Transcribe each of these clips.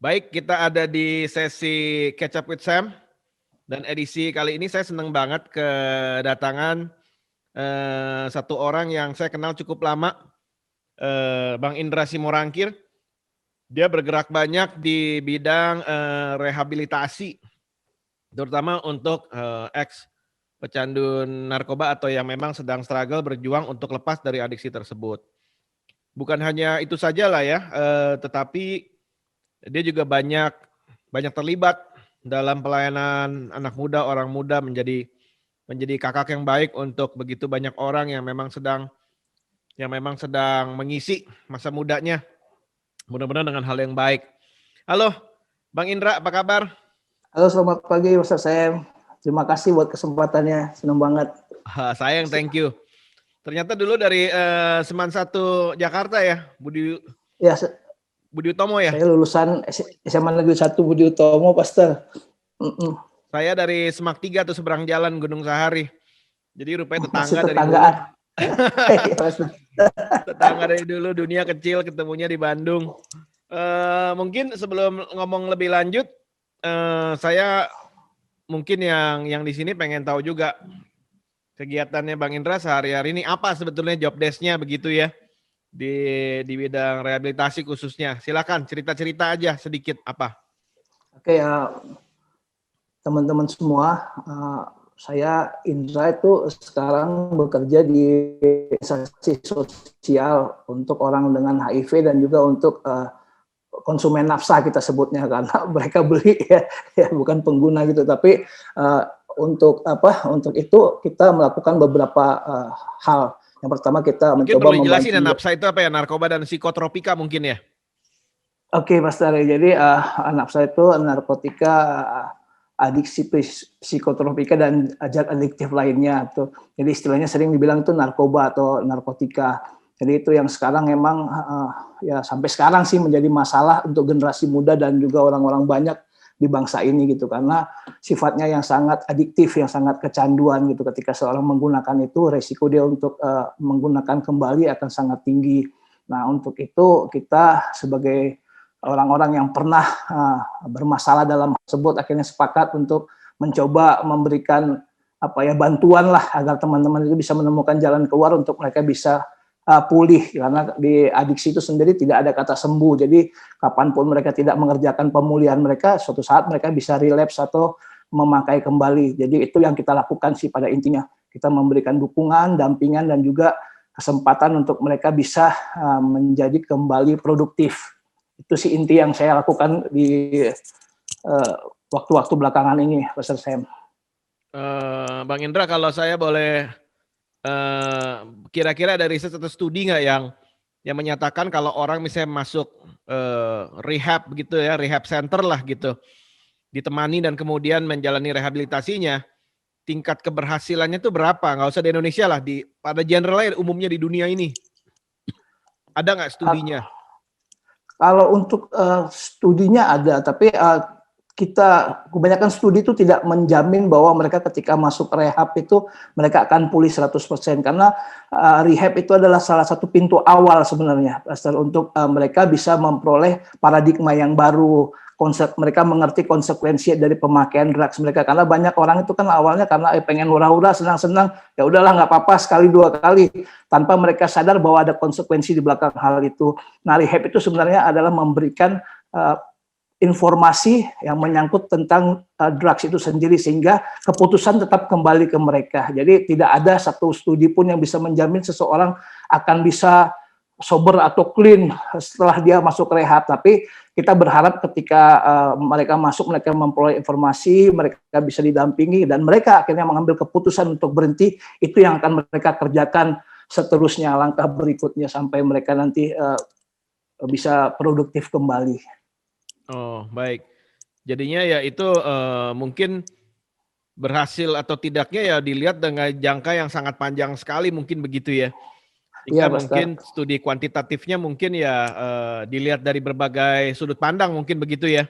Baik, kita ada di sesi Catch Up with Sam dan edisi kali ini saya senang banget kedatangan satu orang yang saya kenal cukup lama, Bang Indra Simorangkir. Dia bergerak banyak di bidang rehabilitasi, terutama untuk ex pecandu narkoba atau yang memang sedang struggle berjuang untuk lepas dari adiksi tersebut. Bukan hanya itu saja lah ya, tetapi dia juga banyak terlibat dalam pelayanan anak muda, orang muda menjadi kakak yang baik untuk begitu banyak orang yang memang sedang mengisi masa mudanya. Mudah-mudahan dengan hal yang baik. Halo, Bang Indra, apa kabar? Halo, selamat pagi, Mas Sam. Terima kasih buat kesempatannya, senang banget. Sayang, thank you. Ternyata dulu dari Seman 1 Jakarta ya, Budi Utomo ya? Saya lulusan SMA Negeri 1 Budi Utomo, Pastor. Saya dari Semak 3 tuh seberang jalan Gunung Sahari. Jadi rupanya tetangga dari dulu. Tetangga dari dulu, dunia kecil ketemunya di Bandung. Mungkin sebelum ngomong lebih lanjut, saya mungkin yang di sini pengen tahu juga kegiatannya Bang Indra sehari-hari ini apa sebetulnya job desk-nya begitu ya di bidang rehabilitasi khususnya. Silakan cerita-cerita aja sedikit apa. Oke, teman-teman semua, saya Indra itu sekarang bekerja di instansi sosial untuk orang dengan HIV dan juga untuk konsumen nafsa kita sebutnya, karena mereka beli ya bukan pengguna gitu, tapi untuk itu kita melakukan beberapa hal. Yang pertama kita mungkin mencoba membantu. Jelasin nafsa itu apa ya? Narkoba dan psikotropika mungkin ya? Oke, Mas Tari. Jadi nafsa itu narkotika, adiksi psikotropika dan zat adiktif lainnya tuh. Jadi istilahnya sering dibilang itu narkoba atau narkotika. Jadi itu yang sekarang memang ya sampai sekarang sih menjadi masalah untuk generasi muda dan juga orang-orang banyak di bangsa ini gitu, karena sifatnya yang sangat adiktif, yang sangat kecanduan gitu. Ketika seorang menggunakan itu, resiko dia untuk menggunakan kembali akan sangat tinggi. Nah, untuk itu kita sebagai orang-orang yang pernah bermasalah dalam tersebut akhirnya sepakat untuk mencoba memberikan bantuan lah agar teman-teman itu bisa menemukan jalan keluar untuk mereka bisa pulih, karena di adiksi itu sendiri tidak ada kata sembuh. Jadi kapanpun mereka tidak mengerjakan pemulihan mereka, suatu saat mereka bisa relapse atau memakai kembali. Jadi itu yang kita lakukan sih pada intinya. Kita memberikan dukungan, dampingan dan juga kesempatan untuk mereka bisa menjadi kembali produktif. Itu sih inti yang saya lakukan di waktu-waktu belakangan ini, Pastor Sam. Bang Indra, kalau saya boleh kira-kira ada riset atau studi nggak yang menyatakan kalau orang misalnya masuk rehab gitu ya, rehab center lah gitu, ditemani dan kemudian menjalani rehabilitasinya, tingkat keberhasilannya itu berapa? Nggak usah di Indonesia lah, pada general umumnya di dunia ini. Ada nggak studinya? Kalau untuk studinya ada, tapi kebanyakan studi itu tidak menjamin bahwa mereka ketika masuk rehab itu mereka akan pulih 100%, karena rehab itu adalah salah satu pintu awal sebenarnya untuk mereka bisa memperoleh paradigma yang baru, mereka mengerti konsekuensi dari pemakaian drugs mereka, karena banyak orang itu kan awalnya karena pengen hura-hura, senang-senang, ya udahlah nggak apa-apa sekali dua kali, tanpa mereka sadar bahwa ada konsekuensi di belakang hal itu. Nah, rehab itu sebenarnya adalah memberikan informasi yang menyangkut tentang drugs itu sendiri, sehingga keputusan tetap kembali ke mereka. Jadi tidak ada satu studi pun yang bisa menjamin seseorang akan bisa sober atau clean setelah dia masuk rehab. Tapi kita berharap ketika mereka masuk, mereka memperoleh informasi, mereka bisa didampingi, dan mereka akhirnya mengambil keputusan untuk berhenti. Itu yang akan mereka kerjakan seterusnya, langkah berikutnya sampai mereka nanti bisa produktif kembali. Oh, baik. Jadinya ya itu mungkin berhasil atau tidaknya ya dilihat dengan jangka yang sangat panjang sekali, mungkin begitu ya. Jika mungkin studi kuantitatifnya mungkin ya dilihat dari berbagai sudut pandang, mungkin begitu ya.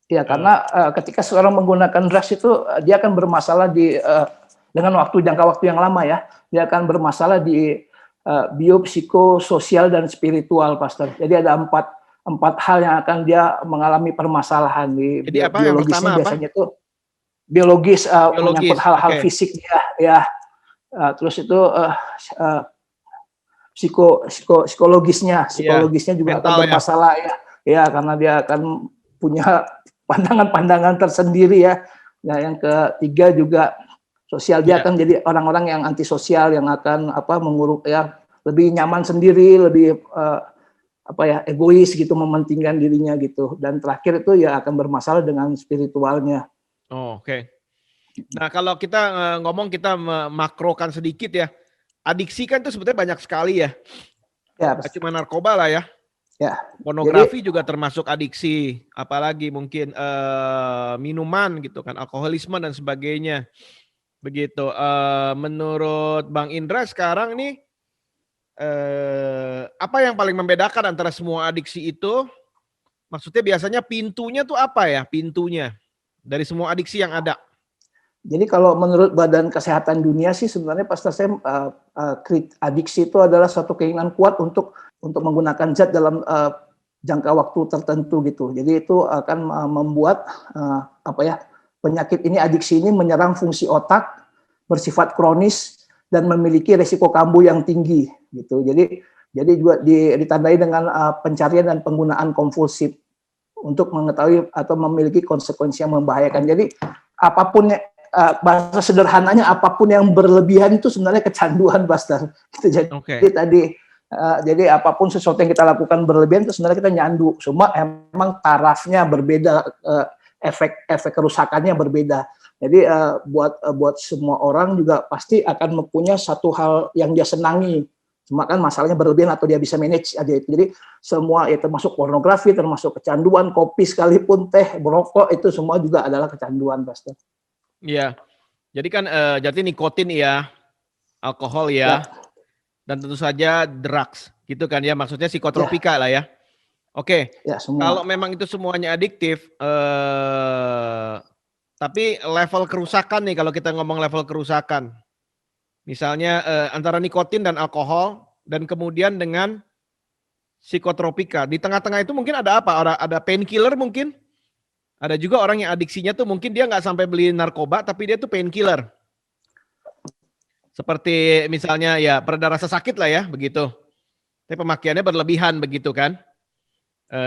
Ya, karena ketika seorang menggunakan drugs itu dia akan bermasalah dengan jangka waktu yang lama ya. Dia akan bermasalah di biopsikososial dan spiritual, Pastor. Jadi ada 4 4 hal yang akan dia mengalami permasalahan di Jadi apa yang biologisnya pertama apa? biasanya itu biologis, menyangkut Biologis. hal-hal Oke. fisik dia ya. Terus itu uh, psikologisnya Iya. juga akan Mental ya. bermasalah ya. Ya, karena dia akan punya pandangan-pandangan tersendiri ya. Nah, yang ketiga juga sosial, dia Iya. akan jadi orang-orang yang antisosial, yang akan menguruk ya, lebih nyaman sendiri, lebih egois gitu, mementingkan dirinya gitu. Dan terakhir itu ya akan bermasalah dengan spiritualnya. Oh, oke. Nah, kalau kita ngomong, kita memakrokan sedikit ya. Adiksi kan itu sebetulnya banyak sekali ya. Ya, Nggak cuma narkoba lah ya. ya. Pornografi juga termasuk adiksi, apalagi mungkin minuman gitu kan, alkoholisme dan sebagainya. Begitu. Menurut Bang Indra sekarang nih, apa yang paling membedakan antara semua adiksi itu? Maksudnya biasanya pintunya tuh apa ya? Pintunya dari semua adiksi yang ada. Jadi kalau menurut Badan Kesehatan Dunia sih sebenarnya Pastor Sam, adiksi itu adalah suatu keinginan kuat untuk menggunakan zat dalam jangka waktu tertentu gitu. Jadi itu akan membuat penyakit ini, adiksi ini menyerang fungsi otak, bersifat kronis dan memiliki resiko kambuh yang tinggi gitu. Jadi juga ditandai dengan pencarian dan penggunaan kompulsif untuk mengetahui atau memiliki konsekuensi yang membahayakan. Jadi apapun bahasa sederhananya, apapun yang berlebihan itu sebenarnya kecanduan, Pastor. Gitu. Jadi apapun sesuatu yang kita lakukan berlebihan itu sebenarnya kita nyandu. Cuma emang tarafnya berbeda, efek kerusakannya berbeda. Jadi buat semua orang juga pasti akan mempunyai satu hal yang dia senangi. Cuma kan masalahnya berlebihan atau dia bisa manage aja itu. Jadi semua ya, termasuk pornografi, termasuk kecanduan, kopi sekalipun, teh, merokok, itu semua juga adalah kecanduan, Pastor. Iya. Jadi kan jadi nikotin ya, alkohol ya, dan tentu saja drugs gitu kan ya, maksudnya psikotropika lah ya. Oke. Ya, semua. Kalau memang itu semuanya adiktif, tapi level kerusakan nih, kalau kita ngomong level kerusakan, misalnya antara nikotin dan alkohol, dan kemudian dengan psikotropika, di tengah-tengah itu mungkin ada apa? Ada painkiller mungkin? Ada juga orang yang adiksinya tuh mungkin dia nggak sampai beli narkoba, tapi dia tuh painkiller. Seperti misalnya ya pereda rasa sakit lah ya, begitu. Tapi pemakaiannya berlebihan begitu kan.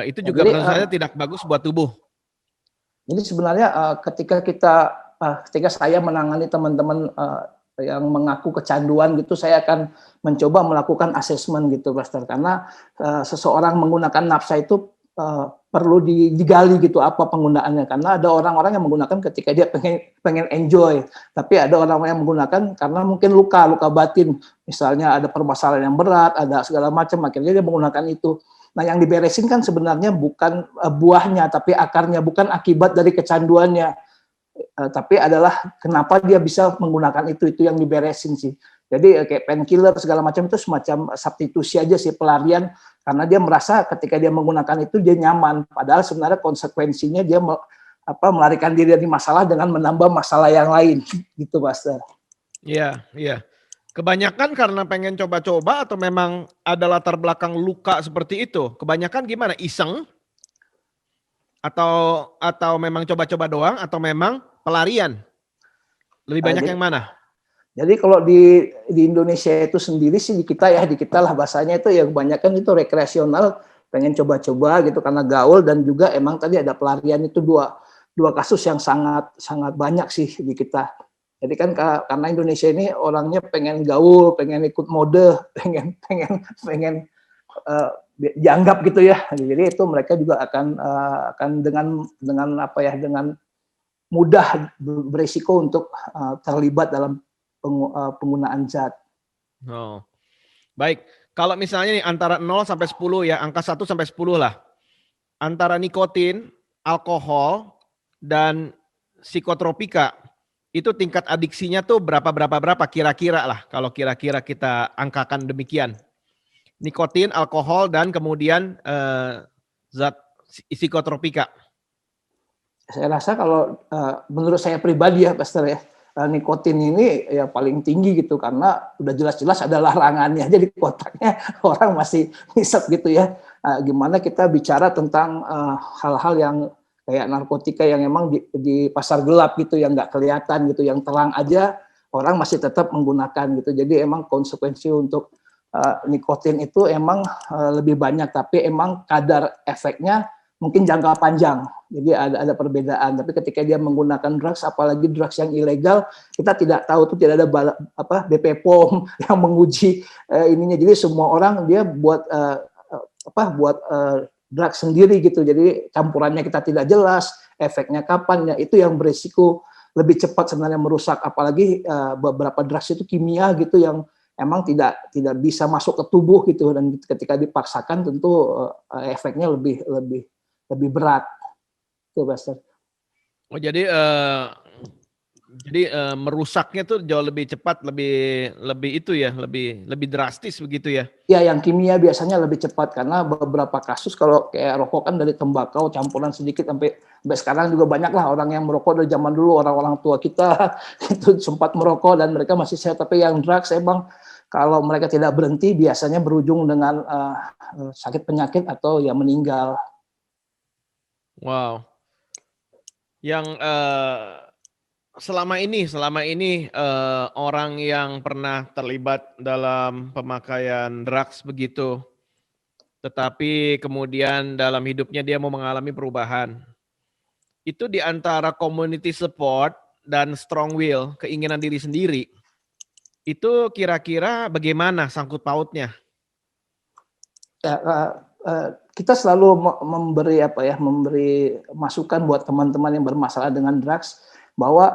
Itu juga tentu saja tidak bagus buat tubuh. Jadi sebenarnya ketika saya menangani teman-teman yang mengaku kecanduan gitu, saya akan mencoba melakukan asesmen gitu, Pastor. Karena seseorang menggunakan nafsa itu perlu digali gitu apa penggunaannya, karena ada orang-orang yang menggunakan ketika dia pengen enjoy, tapi ada orang-orang yang menggunakan karena mungkin luka batin, misalnya ada permasalahan yang berat, ada segala macam, akhirnya dia menggunakan itu. Nah, yang diberesin kan sebenarnya bukan buahnya, tapi akarnya, bukan akibat dari kecanduannya, tapi adalah kenapa dia bisa menggunakan itu yang diberesin sih. Jadi kayak painkiller segala macam itu semacam substitusi aja sih, pelarian, karena dia merasa ketika dia menggunakan itu dia nyaman, padahal sebenarnya konsekuensinya dia melarikan diri dari masalah dengan menambah masalah yang lain gitu, Pastor. Iya. Kebanyakan karena pengen coba-coba atau memang ada latar belakang luka seperti itu? Kebanyakan gimana? Iseng? Atau memang coba-coba doang atau memang pelarian? Lebih banyak yang mana? Jadi kalau di Indonesia itu sendiri sih, di kita lah bahasanya itu ya kebanyakan itu rekreasional, pengen coba-coba gitu karena gaul, dan juga emang tadi ada pelarian. Itu dua kasus yang sangat banyak sih di kita. Jadi kan karena Indonesia ini orangnya pengen gaul, pengen ikut mode, pengen dianggap gitu ya. Jadi itu mereka juga akan dengan dengan mudah beresiko untuk terlibat dalam penggunaan zat. Oh. Baik, kalau misalnya nih antara 0 sampai 10 ya, angka 1 sampai 10 lah. Antara nikotin, alkohol, dan psikotropika, itu tingkat adiksinya tuh berapa kira-kira lah, kalau kira-kira kita angkakan demikian. Nikotin, alkohol, dan kemudian zat psikotropika. Saya rasa kalau menurut saya pribadi ya, Pastor ya, nikotin ini ya paling tinggi gitu, karena udah jelas-jelas ada larangannya aja di kotaknya, orang masih hisap gitu ya. gimana kita bicara tentang hal-hal yang kayak narkotika yang emang di pasar gelap gitu, yang nggak kelihatan gitu, yang terang aja orang masih tetap menggunakan gitu. Jadi emang konsekuensi untuk nikotin itu emang lebih banyak, tapi emang kadar efeknya mungkin jangka panjang. Jadi ada perbedaan. Tapi ketika dia menggunakan drugs, apalagi drugs yang ilegal, kita tidak tahu tuh, tidak ada BP POM yang menguji ininya. Jadi semua orang dia buat drugs sendiri gitu. Jadi campurannya kita tidak jelas, efeknya kapan, ya itu yang berisiko lebih cepat sebenarnya merusak. Apalagi beberapa drugs itu kimia gitu yang emang tidak bisa masuk ke tubuh gitu, dan ketika dipaksakan tentu efeknya lebih berat. Tuh, Buster. Oh, jadi merusaknya tuh jauh lebih cepat, lebih itu ya, lebih drastis begitu ya? Ya, yang kimia biasanya lebih cepat, karena beberapa kasus kalau kayak rokok kan dari tembakau campuran sedikit sampai sekarang juga banyak lah orang yang merokok dari zaman dulu, orang-orang tua kita itu sempat merokok dan mereka masih sehat. Tapi yang drugs emang kalau mereka tidak berhenti biasanya berujung dengan sakit penyakit atau ya meninggal. Wow. Yang selama ini orang yang pernah terlibat dalam pemakaian drugs begitu, tetapi kemudian dalam hidupnya dia mau mengalami perubahan. Itu di antara community support dan strong will, keinginan diri sendiri, itu kira-kira bagaimana sangkut pautnya? Ya, kita selalu memberi masukan buat teman-teman yang bermasalah dengan drugs, bahwa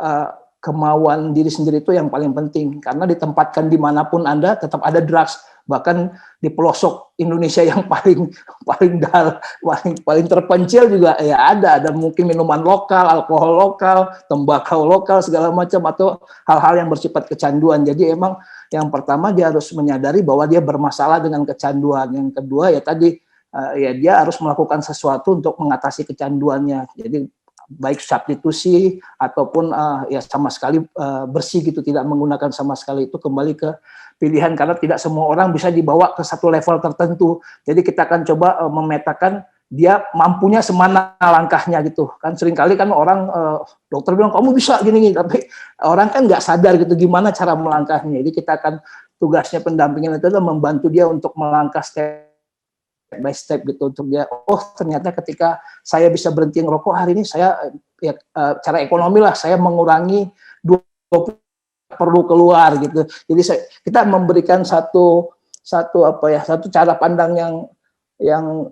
kemauan diri sendiri itu yang paling penting, karena ditempatkan dimanapun Anda tetap ada drugs. Bahkan di pelosok Indonesia yang paling terpencil juga ya ada mungkin minuman lokal, alkohol lokal, tembakau lokal, segala macam, atau hal-hal yang bersifat kecanduan. Jadi emang yang pertama dia harus menyadari bahwa dia bermasalah dengan kecanduan. Yang kedua ya tadi ya dia harus melakukan sesuatu untuk mengatasi kecanduannya. Jadi baik substitusi ataupun ya sama sekali bersih gitu, tidak menggunakan sama sekali, itu kembali ke pilihan, karena tidak semua orang bisa dibawa ke satu level tertentu. Jadi kita akan coba memetakan dia mampunya semana langkahnya gitu kan. Seringkali kan orang dokter bilang kamu bisa gini, tapi orang kan nggak sadar gitu gimana cara melangkahnya. Jadi kita akan, tugasnya pendampingan itu adalah membantu dia untuk melangkah step by step gitu, untuk dia, oh ternyata ketika saya bisa berhenti ngerokok hari ini, saya ya cara ekonomi lah, saya mengurangi 20 perlu keluar gitu. Jadi kita memberikan satu cara pandang yang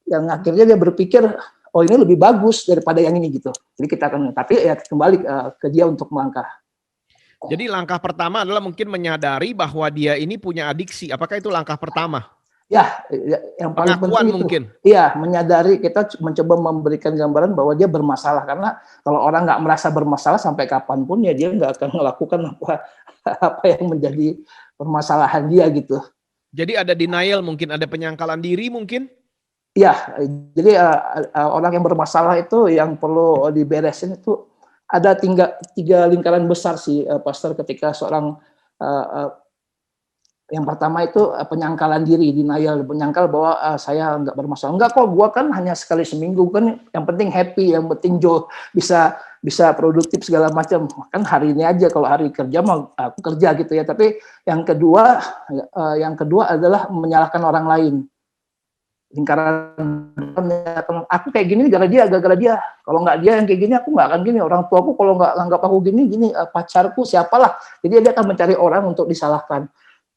akhirnya dia berpikir oh ini lebih bagus daripada yang ini gitu. Jadi kita akan, tapi ya kembali ke dia untuk melangkah. Jadi langkah pertama adalah mungkin menyadari bahwa dia ini punya adiksi. Apakah itu langkah pertama? Ya, yang paling Pengakuan penting mungkin. itu. Iya, menyadari, kita mencoba memberikan gambaran bahwa dia bermasalah, karena kalau orang nggak merasa bermasalah sampai kapanpun ya dia nggak akan melakukan apa yang menjadi permasalahan dia gitu. Jadi ada denial, mungkin ada penyangkalan diri mungkin? Iya, jadi orang yang bermasalah itu yang perlu diberesin itu ada tiga lingkaran besar sih, Pastor, ketika seorang yang pertama itu penyangkalan diri, denial, menyangkal bahwa saya nggak bermasalah. Enggak kok, gua kan hanya sekali seminggu kan, yang penting happy, yang penting bisa produktif segala macam. Kan hari ini aja, kalau hari kerja mah aku kerja gitu ya. Tapi yang kedua adalah menyalahkan orang lain. Lingkaran, aku kayak gini gara-gara dia. Kalau nggak dia yang kayak gini, aku nggak akan gini. Orang tuaku kalau nggak anggap aku gini, pacarku siapalah. Jadi dia akan mencari orang untuk disalahkan.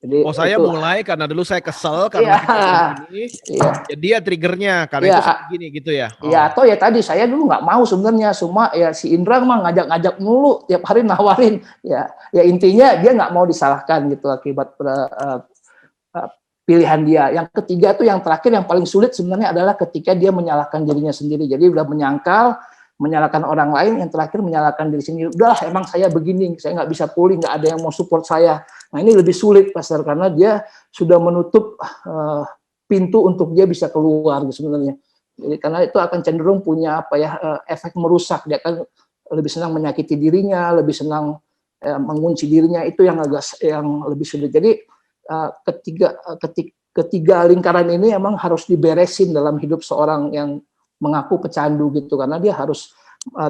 Jadi saya mulai karena dulu saya kesel karena gini, ya dia triggernya karena itu gini gitu ya. Iya, atau ya tadi saya dulu nggak mau sebenarnya, cuma ya si Indra mah ngajak-ngajak mulu, tiap hari nawarin. Ya intinya dia nggak mau disalahkan gitu akibat pilihan dia. Yang ketiga tuh yang terakhir, yang paling sulit sebenarnya adalah ketika dia menyalahkan dirinya sendiri. Jadi udah menyangkal, menyalahkan orang lain, yang terakhir menyalahkan diri sendiri. Udah, emang saya begini, saya nggak bisa pulih, nggak ada yang mau support saya. Nah ini lebih sulit, Pastor, karena dia sudah menutup pintu untuk dia bisa keluar sebenarnya. Jadi karena itu akan cenderung punya efek merusak. Dia akan lebih senang menyakiti dirinya, lebih senang mengunci dirinya. Itu yang lebih sulit. Jadi ketiga lingkaran ini emang harus diberesin dalam hidup seorang yang mengaku pecandu gitu, karena dia harus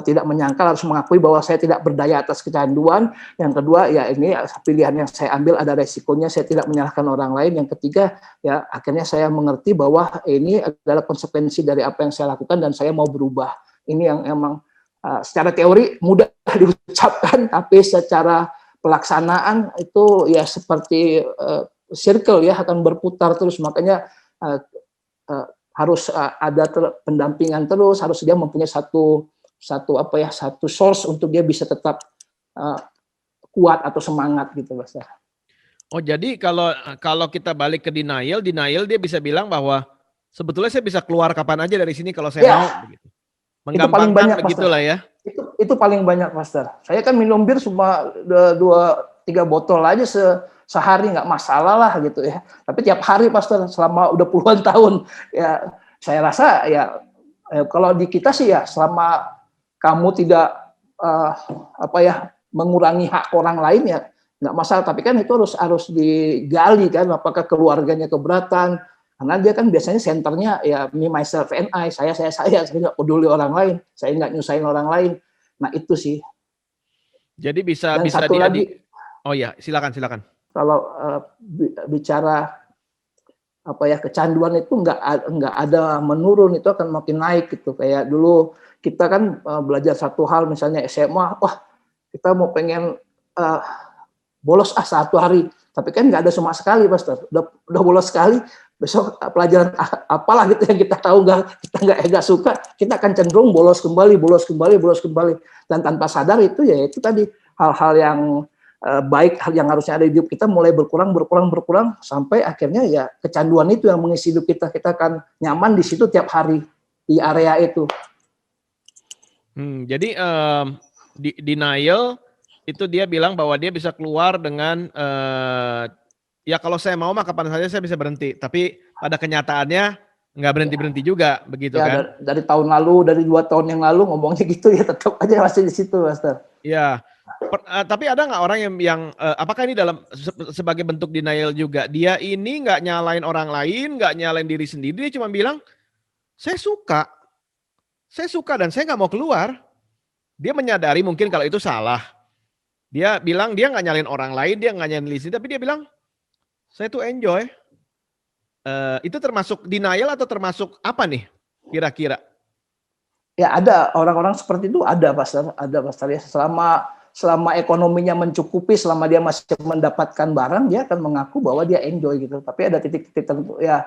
tidak menyangkal, harus mengakui bahwa saya tidak berdaya atas kecanduan. Yang kedua, ya ini pilihan yang saya ambil, ada resikonya, saya tidak menyalahkan orang lain. Yang ketiga, ya akhirnya saya mengerti bahwa ini adalah konsekuensi dari apa yang saya lakukan dan saya mau berubah. Ini yang emang secara teori mudah diucapkan, tapi secara pelaksanaan itu ya seperti circle ya, akan berputar terus. Makanya harus ada pendampingan terus, harus dia mempunyai satu source untuk dia bisa tetap kuat atau semangat gitu, Mas. Oh, jadi kalau kita balik ke denial dia bisa bilang bahwa sebetulnya saya bisa keluar kapan aja dari sini kalau saya mau begitu. Itu paling banyak, begitulah ya. Itu paling banyak, Master. Saya kan minum bir cuma 2-3 botol aja sehari, nggak masalah lah gitu ya. Tapi tiap hari, Master, selama udah puluhan tahun ya, saya rasa ya kalau di kita sih ya, selama kamu tidak mengurangi hak orang lain ya nggak masalah. Tapi kan itu harus digali kan, apakah keluarganya keberatan, karena dia kan biasanya senternya ya me, myself and I, saya nggak peduli orang lain, saya nggak nyusahin orang lain. Nah itu sih. Jadi bisa satu lagi, oh ya, silakan. Kalau bicara kecanduan itu nggak ada menurun, itu akan makin naik gitu. Kayak dulu kita kan belajar satu hal, misalnya SMA, kita mau pengen bolos 1 hari, tapi kan nggak ada sama sekali, Pastor. Udah bolos sekali, besok pelajaran apalah gitu yang kita tahu kita nggak suka, kita akan cenderung bolos kembali, dan tanpa sadar itu tadi hal-hal yang baik, hal yang harusnya ada di hidup kita mulai berkurang sampai akhirnya ya kecanduan itu yang mengisi hidup kita akan nyaman di situ tiap hari di area itu. Jadi denial itu dia bilang bahwa dia bisa keluar dengan ya kalau saya mau mah kapan saja saya bisa berhenti, tapi pada kenyataannya nggak berhenti juga begitu ya, kan? Dari tahun lalu, dari 2 tahun yang lalu ngomongnya gitu ya, tetap aja masih di situ, Master. Ya, tapi ada nggak orang yang apakah ini dalam sebagai bentuk denial juga? Dia ini nggak nyalain orang lain, nggak nyalain diri sendiri, dia cuma bilang saya suka dan saya nggak mau keluar. Dia menyadari mungkin kalau itu salah. Dia bilang dia nggak nyalain orang lain, dia nggak nyalain diri sendiri, tapi dia bilang saya tuh enjoy. Itu termasuk denial atau termasuk apa nih kira-kira? Ya ada orang-orang seperti itu, ada Pastor ya. Selama ekonominya mencukupi, selama dia masih mendapatkan barang, dia akan mengaku bahwa dia enjoy gitu. Tapi ada titik-titik tertentu ya,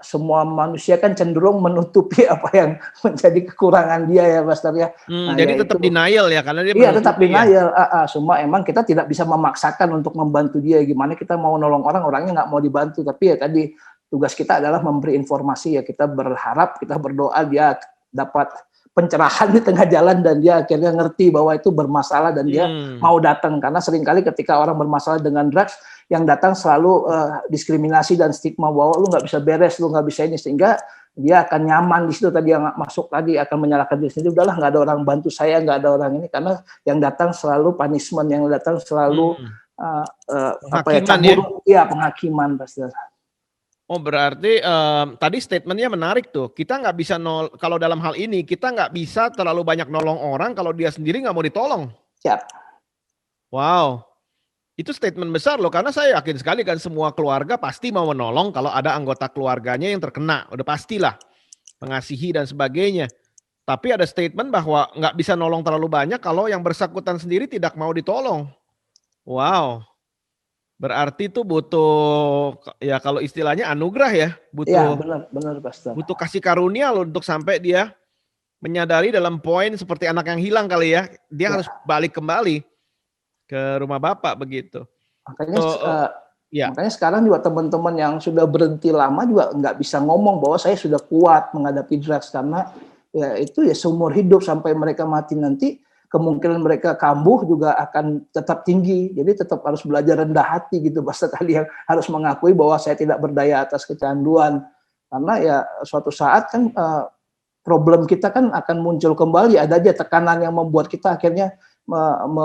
semua manusia kan cenderung menutupi apa yang menjadi kekurangan dia ya, Pastor ya. Jadi tetap denial ya, karena dia tetap denial. Semua emang kita tidak bisa memaksakan untuk membantu dia. Gimana kita mau nolong orangnya nggak mau dibantu. Tapi ya tadi tugas kita adalah memberi informasi ya. Kita berharap, kita berdoa dia dapat pencerahan di tengah jalan dan dia akhirnya ngerti bahwa itu bermasalah dan dia mau datang. Karena seringkali ketika orang bermasalah dengan drugs, yang datang selalu diskriminasi dan stigma bahwa lu nggak bisa beres, lu nggak bisa ini, sehingga dia akan nyaman di situ tadi, yang masuk tadi akan menyalahkan diri sendiri. Udahlah, nggak ada orang bantu saya, nggak ada orang ini, karena yang datang selalu punishment, yang datang selalu penghakiman, Pastor. Oh, berarti tadi statementnya menarik tuh. Kita nggak bisa kalau dalam hal ini kita nggak bisa terlalu banyak nolong orang kalau dia sendiri nggak mau ditolong. Siap. Wow, itu statement besar loh, karena saya yakin sekali kan semua keluarga pasti mau menolong kalau ada anggota keluarganya yang terkena, udah pastilah mengasihi dan sebagainya. Tapi ada statement bahwa nggak bisa nolong terlalu banyak kalau yang bersangkutan sendiri tidak mau ditolong. Wow. Berarti itu butuh ya kalau istilahnya anugerah ya, butuh. Ya, benar Pastor. Butuh kasih karunia loh untuk sampai dia menyadari dalam poin seperti anak yang hilang kali ya, dia harus balik kembali ke rumah Bapak begitu. Makanya makanya sekarang juga teman-teman yang sudah berhenti lama juga nggak bisa ngomong bahwa saya sudah kuat menghadapi drugs, karena ya itu ya seumur hidup sampai mereka mati nanti, kemungkinan mereka kambuh juga akan tetap tinggi. Jadi tetap harus belajar rendah hati gitu, Pastor tadi, yang harus mengakui bahwa saya tidak berdaya atas kecanduan. Karena ya suatu saat kan problem kita kan akan muncul kembali, ada aja tekanan yang membuat kita akhirnya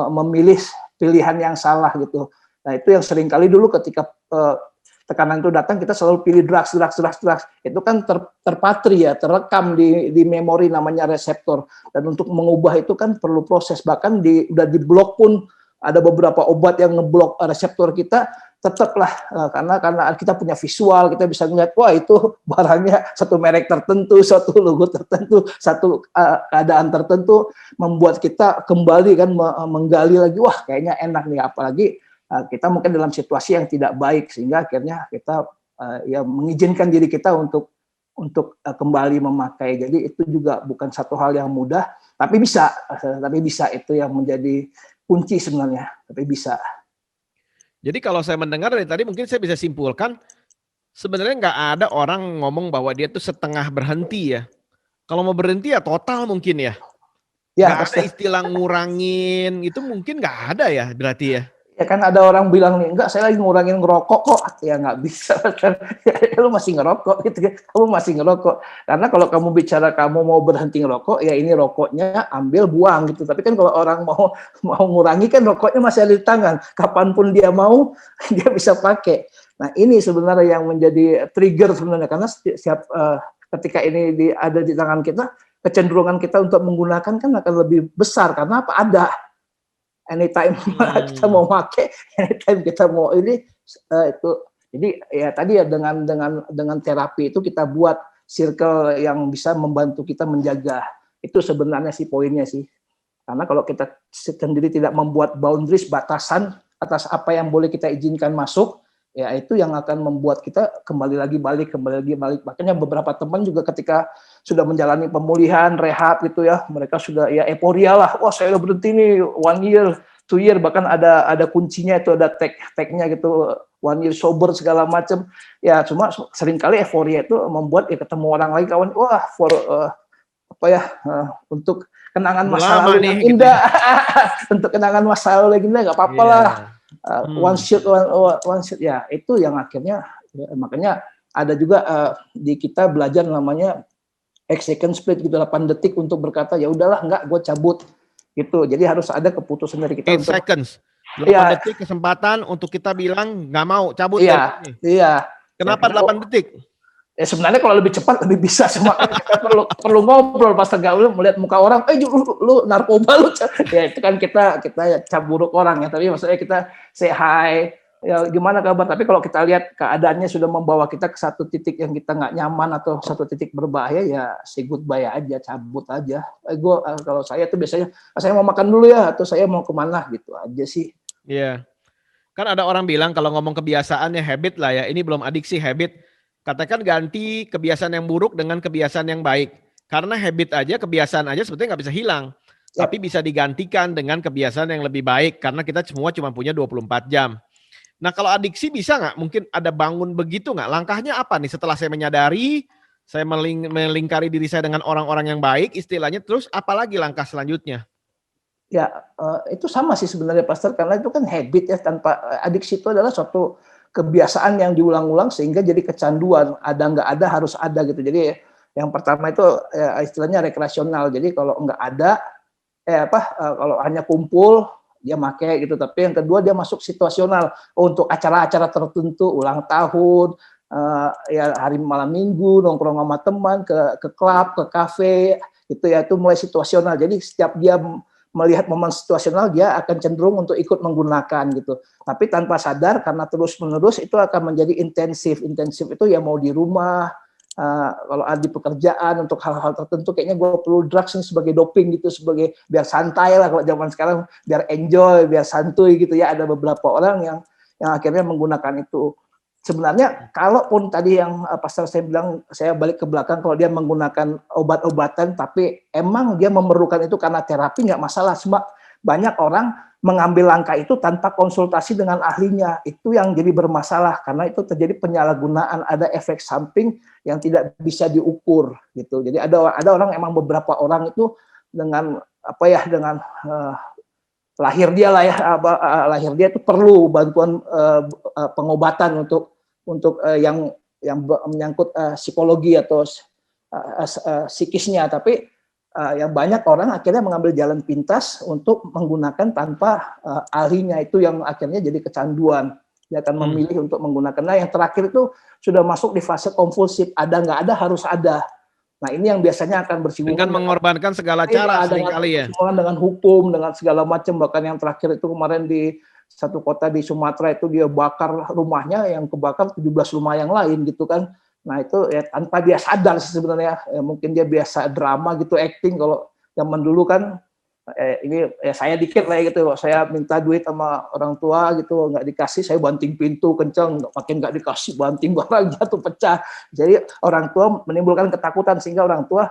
memilih pilihan yang salah gitu. Nah itu yang seringkali dulu ketika tekanan itu datang, kita selalu pilih drugs. Itu kan terpatri ya, terekam di memori namanya reseptor. Dan untuk mengubah itu kan perlu proses. Bahkan udah diblok pun ada beberapa obat yang ngeblok reseptor kita, tetaplah karena kita punya visual, kita bisa melihat wah itu barangnya satu merek tertentu, satu logo tertentu, satu keadaan tertentu, membuat kita kembali kan menggali lagi, wah kayaknya enak nih, apalagi kita mungkin dalam situasi yang tidak baik, sehingga akhirnya kita ya mengizinkan diri kita untuk kembali memakai. Jadi itu juga bukan satu hal yang mudah, tapi bisa itu yang menjadi kunci sebenarnya, tapi bisa. Jadi kalau saya mendengar dari tadi mungkin saya bisa simpulkan sebenarnya nggak ada orang ngomong bahwa dia tuh setengah berhenti ya. Kalau mau berhenti ya total mungkin ya. Ya, Nggak ada istilah ngurangin, itu mungkin nggak ada ya berarti ya. Ya kan ada orang bilang nih, enggak saya lagi ngurangin ngerokok kok. Ya nggak bisa kan, lu masih ngerokok gitu kan, kamu masih ngerokok. Karena kalau kamu bicara kamu mau berhenti ngerokok, ya ini rokoknya ambil buang gitu. Tapi kan kalau orang mau ngurangi kan rokoknya masih ada di tangan. Kapanpun dia mau, dia bisa pakai. Nah ini sebenarnya yang menjadi trigger sebenarnya, karena ketika ini ada di tangan kita, kecenderungan kita untuk menggunakan kan akan lebih besar. Karena apa? Ada. Anytime kita mau pakai, anytime kita mau ini itu. Jadi ya tadi ya dengan terapi itu kita buat circle yang bisa membantu kita menjaga. Itu sebenarnya sih poinnya sih. Karena kalau kita sendiri tidak membuat boundaries, batasan atas apa yang boleh kita izinkan masuk, ya itu yang akan membuat kita kembali lagi balik. Makanya beberapa teman juga ketika sudah menjalani pemulihan, rehab gitu ya, mereka sudah ya euforia lah, wah saya udah berhenti nih 1 year, 2 year, bahkan ada kuncinya itu, ada tag-nya gitu, 1 year sober segala macam. Ya cuma seringkali euforia itu membuat ya ketemu orang lagi kawan, wah untuk kenangan masa lalu yang indah, gitu. Untuk kenangan masa lalu yang indah nggak apa-apa lah. One shot ya itu yang akhirnya ya, makanya ada juga di kita belajar namanya second split gitu, 8 detik untuk berkata ya udahlah enggak, gue cabut gitu. Jadi harus ada keputusan dari kita 8 seconds. 8 detik kesempatan untuk kita bilang nggak mau cabut dari sini. Iya. Kenapa ya, 8 detik? Ya sebenarnya kalau lebih cepat lebih bisa, semua kan kita perlu ngobrol pas tergaul, melihat muka orang, lu narkoba lu, ya itu kan kita cap buruk orang ya, tapi maksudnya kita say hi, ya gimana kabar, tapi kalau kita lihat keadaannya sudah membawa kita ke satu titik yang kita nggak nyaman atau satu titik berbahaya, ya say goodbye aja, cabut aja. Kalau saya tuh biasanya saya mau makan dulu ya, atau saya mau kemana gitu aja sih. Iya, kan ada orang bilang kalau ngomong kebiasaan ya habit lah ya, ini belum adiksi, habit. Katakan ganti kebiasaan yang buruk dengan kebiasaan yang baik. Karena habit aja, kebiasaan aja sebetulnya nggak bisa hilang. Ya. Tapi bisa digantikan dengan kebiasaan yang lebih baik. Karena kita semua cuma punya 24 jam. Nah kalau adiksi bisa nggak? Mungkin ada bangun begitu nggak? Langkahnya apa nih setelah saya menyadari, saya melingkari diri saya dengan orang-orang yang baik, istilahnya, terus apalagi langkah selanjutnya? Ya itu sama sih sebenarnya Pastor, karena itu kan habit ya, tanpa adiksi itu adalah suatu kebiasaan yang diulang-ulang sehingga jadi kecanduan, ada nggak ada harus ada gitu. Jadi yang pertama itu ya, istilahnya rekreasional. Jadi kalau nggak ada kalau hanya kumpul dia make gitu. Tapi yang kedua dia masuk situasional, untuk acara-acara tertentu, ulang tahun, ya hari malam minggu nongkrong sama teman, ke klub, ke kafe, itu ya itu mulai situasional. Jadi setiap dia melihat momen situasional, dia akan cenderung untuk ikut menggunakan gitu. Tapi tanpa sadar, karena terus-menerus itu akan menjadi intensif. Intensif itu ya mau di rumah, kalau ada di pekerjaan, untuk hal-hal tertentu, kayaknya gue perlu drugs ini sebagai doping gitu, sebagai biar santai lah kalau zaman sekarang, biar enjoy, biar santuy gitu ya. Ada beberapa orang yang akhirnya menggunakan itu. Sebenarnya kalaupun tadi yang Pastor saya bilang, saya balik ke belakang, kalau dia menggunakan obat-obatan tapi emang dia memerlukan itu karena terapi, nggak masalah. Cuma banyak orang mengambil langkah itu tanpa konsultasi dengan ahlinya, itu yang jadi bermasalah, karena itu terjadi penyalahgunaan, ada efek samping yang tidak bisa diukur gitu. Jadi ada orang, emang beberapa orang itu dengan dengan lahir dia lahir dia itu perlu bantuan pengobatan untuk yang menyangkut psikologi atau psikisnya, tapi yang banyak orang akhirnya mengambil jalan pintas untuk menggunakan tanpa ahlinya, itu yang akhirnya jadi kecanduan. Dia akan memilih untuk menggunakan. Nah, yang terakhir itu sudah masuk di fase kompulsif. Ada nggak ada harus ada. Nah, ini yang biasanya akan bersinggungan Dengan mengorbankan segala cara seringkali ya. Dengan hukum, dengan segala macam. Bahkan yang terakhir itu kemarin di satu kota di Sumatera itu dia bakar rumahnya, yang kebakar 17 rumah yang lain gitu kan. Nah, itu ya tanpa dia sadar sih sebenarnya. Mungkin dia biasa drama gitu, acting. Kalau zaman dulu kan ini ya saya dikit lah gitu, kalau saya minta duit sama orang tua gitu nggak dikasih, saya banting pintu kenceng, makin nggak dikasih banting barang jatuh pecah. Jadi orang tua menimbulkan ketakutan sehingga orang tua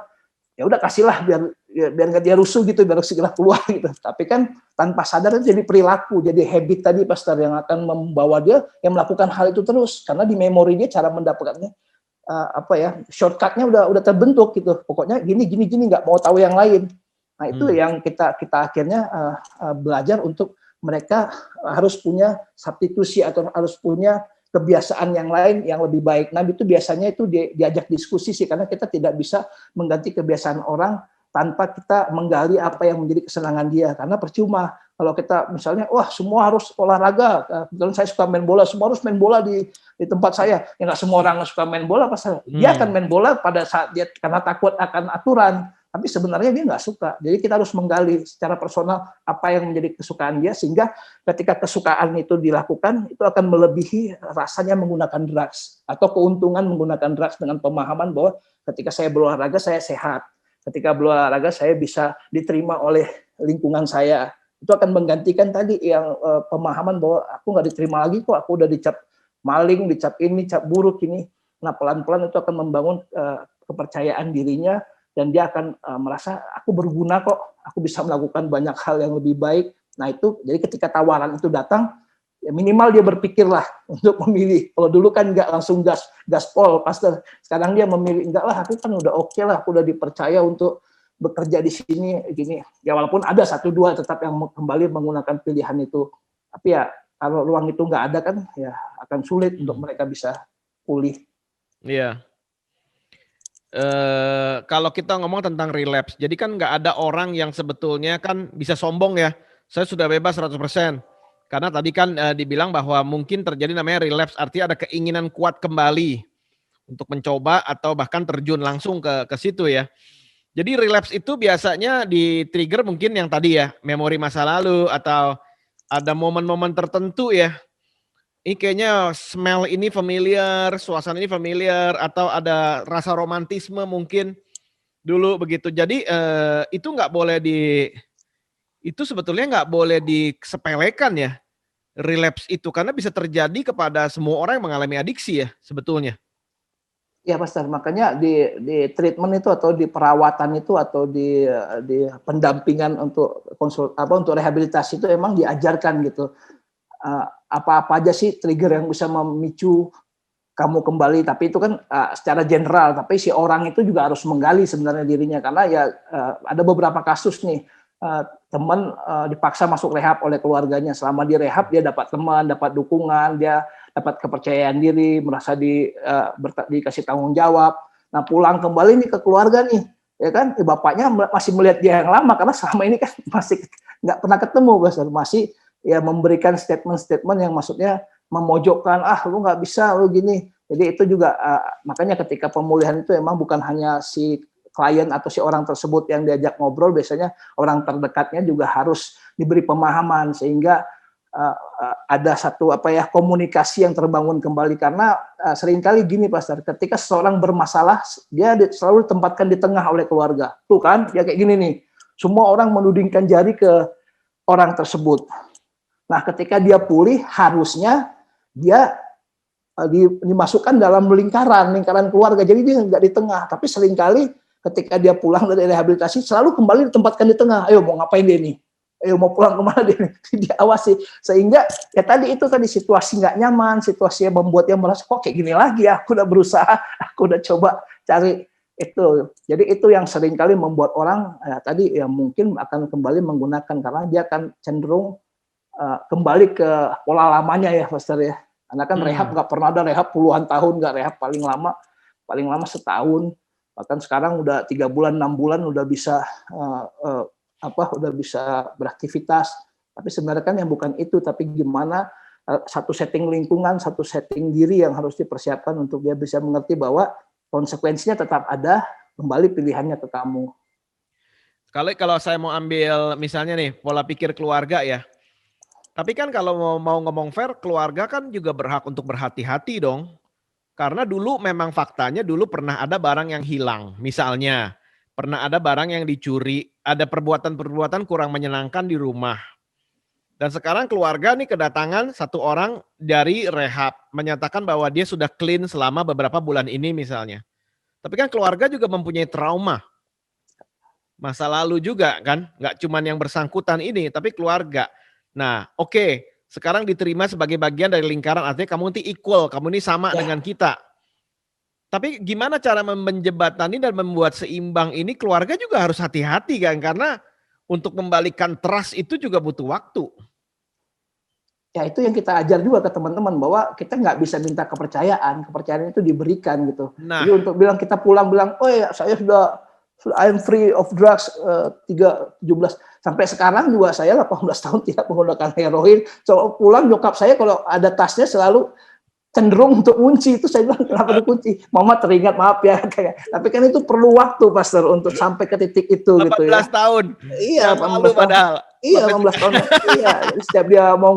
ya udah kasihlah biar nggak dia rusuh gitu, biar segera keluar gitu. Tapi kan tanpa sadar itu jadi perilaku, jadi habit tadi Pastor yang akan membawa dia yang melakukan hal itu terus, karena di memori dia cara mendapatkannya shortcutnya udah terbentuk gitu. Pokoknya gini nggak mau tahu yang lain. Nah, itu yang kita akhirnya belajar untuk mereka harus punya substitusi atau harus punya kebiasaan yang lain yang lebih baik. Nah, itu biasanya itu diajak diskusi sih, karena kita tidak bisa mengganti kebiasaan orang tanpa kita menggali apa yang menjadi kesenangan dia. Karena percuma kalau kita misalnya, wah semua harus olahraga, kebetulan saya suka main bola, semua harus main bola di tempat saya. Ya nggak semua orang suka main bola, dia akan main bola pada saat dia karena takut akan aturan. Tapi sebenarnya dia nggak suka. Jadi kita harus menggali secara personal apa yang menjadi kesukaan dia, sehingga ketika kesukaan itu dilakukan, itu akan melebihi rasanya menggunakan drugs atau keuntungan menggunakan drugs, dengan pemahaman bahwa ketika saya berolahraga saya sehat, ketika berolahraga saya bisa diterima oleh lingkungan saya. Itu akan menggantikan tadi yang pemahaman bahwa aku nggak diterima lagi kok, aku udah dicap maling, dicap ini, dicap buruk ini. Nah, pelan-pelan itu akan membangun kepercayaan dirinya, dan dia akan merasa aku berguna kok, aku bisa melakukan banyak hal yang lebih baik. Nah, itu jadi ketika tawaran itu datang, ya minimal dia berpikirlah untuk memilih. Kalau dulu kan nggak langsung gaspol, Pastor. Sekarang dia memilih, enggak lah, aku kan udah oke lah, aku udah dipercaya untuk bekerja di sini gini. Ya walaupun ada satu dua tetap yang kembali menggunakan pilihan itu. Tapi ya kalau ruang itu nggak ada kan, ya akan sulit untuk mereka bisa pulih. Iya. Kalau kita ngomong tentang relapse, jadi kan nggak ada orang yang sebetulnya kan bisa sombong ya, saya sudah bebas 100%. Karena tadi kan dibilang bahwa mungkin terjadi namanya relapse, artinya ada keinginan kuat kembali untuk mencoba atau bahkan terjun langsung ke situ ya. Jadi relapse itu biasanya di-trigger mungkin yang tadi ya, memori masa lalu atau ada momen-momen tertentu ya. Ini kayaknya smell ini familiar, suasana ini familiar, atau ada rasa romantisme mungkin dulu begitu. Jadi itu nggak boleh itu sebetulnya nggak boleh disepelekan ya, relapse itu, karena bisa terjadi kepada semua orang yang mengalami adiksi ya sebetulnya. Ya, Pastor, makanya di treatment itu atau di perawatan itu atau di pendampingan untuk untuk rehabilitasi itu emang diajarkan gitu. Apa-apa aja sih trigger yang bisa memicu kamu kembali, tapi itu kan secara general, tapi si orang itu juga harus menggali sebenarnya dirinya, karena ya ada beberapa kasus nih, teman dipaksa masuk rehab oleh keluarganya. Selama di rehab dia dapat teman, dapat dukungan, dia dapat kepercayaan diri, merasa dikasih tanggung jawab. Nah, pulang kembali nih ke keluarga nih, ya kan, bapaknya masih melihat dia yang lama, karena selama ini kan masih nggak pernah ketemu, masih ya memberikan statement-statement yang maksudnya memojokkan, lu nggak bisa, lu gini. Jadi itu juga makanya ketika pemulihan itu emang bukan hanya si klien atau si orang tersebut yang diajak ngobrol, biasanya orang terdekatnya juga harus diberi pemahaman sehingga ada satu komunikasi yang terbangun kembali. Karena seringkali gini, Pastor, ketika seseorang bermasalah dia selalu ditempatkan di tengah oleh keluarga. Tuh kan, ya kayak gini nih, semua orang menudingkan jari ke orang tersebut. Nah, ketika dia pulih, harusnya dia dimasukkan dalam lingkaran keluarga. Jadi dia nggak di tengah. Tapi seringkali ketika dia pulang dari rehabilitasi, selalu kembali ditempatkan di tengah. Ayo, mau ngapain dia nih? Ayo, mau pulang kemana dia nih? Diawasi. Sehingga ya tadi situasi nggak nyaman, situasi yang membuat dia merasa, kok kayak gini lagi ya? Aku udah berusaha, aku udah coba cari itu. Jadi itu yang seringkali membuat orang tadi ya mungkin akan kembali menggunakan, karena dia akan cenderung kembali ke pola lamanya ya, Pastor ya. Karena kan rehab nggak pernah ada rehab puluhan tahun, nggak rehab, paling lama setahun. Bahkan sekarang udah 3 bulan, 6 bulan udah bisa udah bisa beraktivitas. Tapi sebenarnya kan yang bukan itu, tapi gimana satu setting lingkungan, satu setting diri yang harus dipersiapkan untuk dia bisa mengerti bahwa konsekuensinya tetap ada, kembali pilihannya ke kamu. Kalau saya mau ambil misalnya nih pola pikir keluarga ya. Tapi kan kalau mau ngomong fair, keluarga kan juga berhak untuk berhati-hati dong. Karena dulu memang faktanya dulu pernah ada barang yang hilang. Misalnya, pernah ada barang yang dicuri, ada perbuatan-perbuatan kurang menyenangkan di rumah. Dan sekarang keluarga nih kedatangan satu orang dari rehab, menyatakan bahwa dia sudah clean selama beberapa bulan ini misalnya. Tapi kan keluarga juga mempunyai trauma. Masa lalu juga kan, nggak cuman yang bersangkutan ini, tapi keluarga. Nah, oke, sekarang diterima sebagai bagian dari lingkaran, artinya kamu nanti equal, kamu ini sama dengan kita. Tapi gimana cara menjembatani dan membuat seimbang ini, keluarga juga harus hati-hati kan, karena untuk membalikan trust itu juga butuh waktu. Ya itu yang kita ajar juga ke teman-teman bahwa kita nggak bisa minta kepercayaan itu diberikan gitu. Nah, Jadi untuk bilang kita pulang bilang, oh ya saya sudah I'm free of drugs 17 sampai sekarang juga saya 18 tahun tidak menggunakan heroin. So pulang nyokap saya kalau ada tasnya selalu cenderung untuk kunci, itu saya bilang kenapa dikunci? Mama teringat maaf ya kayak. Tapi kan itu perlu waktu Pastor untuk sampai ke titik itu 18 gitu ya. tahun. Iya, 18 tahun padahal. Iya, 18 tahun. Iya, setiap dia mau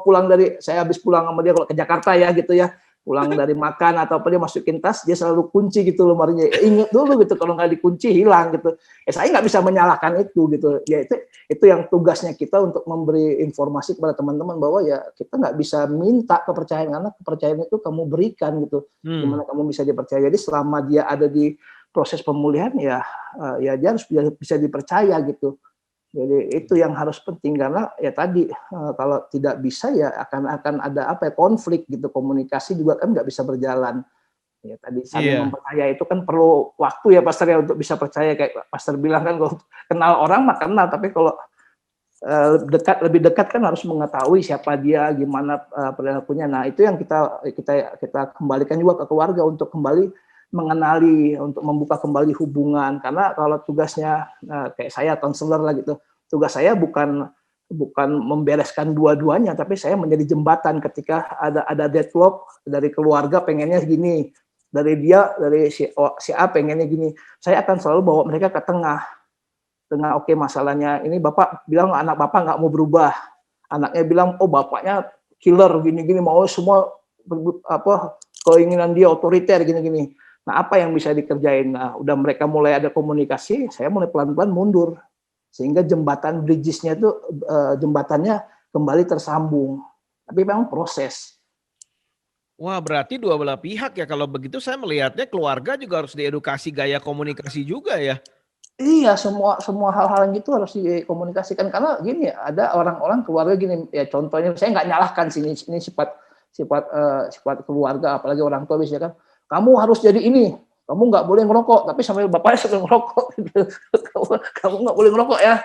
pulang dari, saya habis pulang sama dia kalau ke Jakarta ya gitu ya, pulang dari makan atau apa dia masukin tas, dia selalu kunci gitu lemarinya. Ingat dulu gitu, kalau nggak dikunci hilang gitu. Saya nggak bisa menyalahkan itu gitu. Ya itu yang tugasnya kita untuk memberi informasi kepada teman-teman bahwa ya kita nggak bisa minta kepercayaan karena kepercayaan itu kamu berikan gitu. Gimana kamu bisa dipercaya? Jadi selama dia ada di proses pemulihan ya dia harus bisa dipercaya gitu. Jadi itu yang harus penting karena ya tadi kalau tidak bisa ya akan ada konflik gitu, komunikasi juga kan nggak bisa berjalan. Ya tadi saling mempercaya itu kan perlu waktu ya Pastor ya untuk bisa percaya, kayak Pastor bilang kan kalau kenal orang mah kenal, tapi kalau lebih dekat kan harus mengetahui siapa dia, gimana perilakunya. Nah itu yang kita kembalikan juga ke keluarga untuk kembali mengenali, untuk membuka kembali hubungan. Karena kalau tugasnya kayak saya konselor lah gitu, tugas saya bukan membereskan dua-duanya, tapi saya menjadi jembatan ketika ada deadlock dari keluarga pengennya gini, dari si A pengennya gini, saya akan selalu bawa mereka ke tengah. Oke, masalahnya ini bapak bilang anak bapak nggak mau berubah, anaknya bilang oh bapaknya killer gini-gini, mau semua keinginan dia otoriter gini-gini. Nah, apa yang bisa dikerjain? Nah, udah mereka mulai ada komunikasi, saya mulai pelan-pelan mundur. Sehingga jembatan bridges-nya itu, jembatannya kembali tersambung. Tapi memang proses. Wah, berarti dua belah pihak ya. Kalau begitu saya melihatnya keluarga juga harus diedukasi gaya komunikasi juga ya. Iya, semua hal-hal yang gitu harus dikomunikasikan. Karena gini, ada orang-orang keluarga gini, ya contohnya, saya nggak nyalahkan sih, ini sifat keluarga, apalagi orang tua bisa kan, kamu harus jadi ini, kamu nggak boleh ngerokok, tapi sambil bapaknya sering ngerokok, kamu nggak boleh ngerokok ya.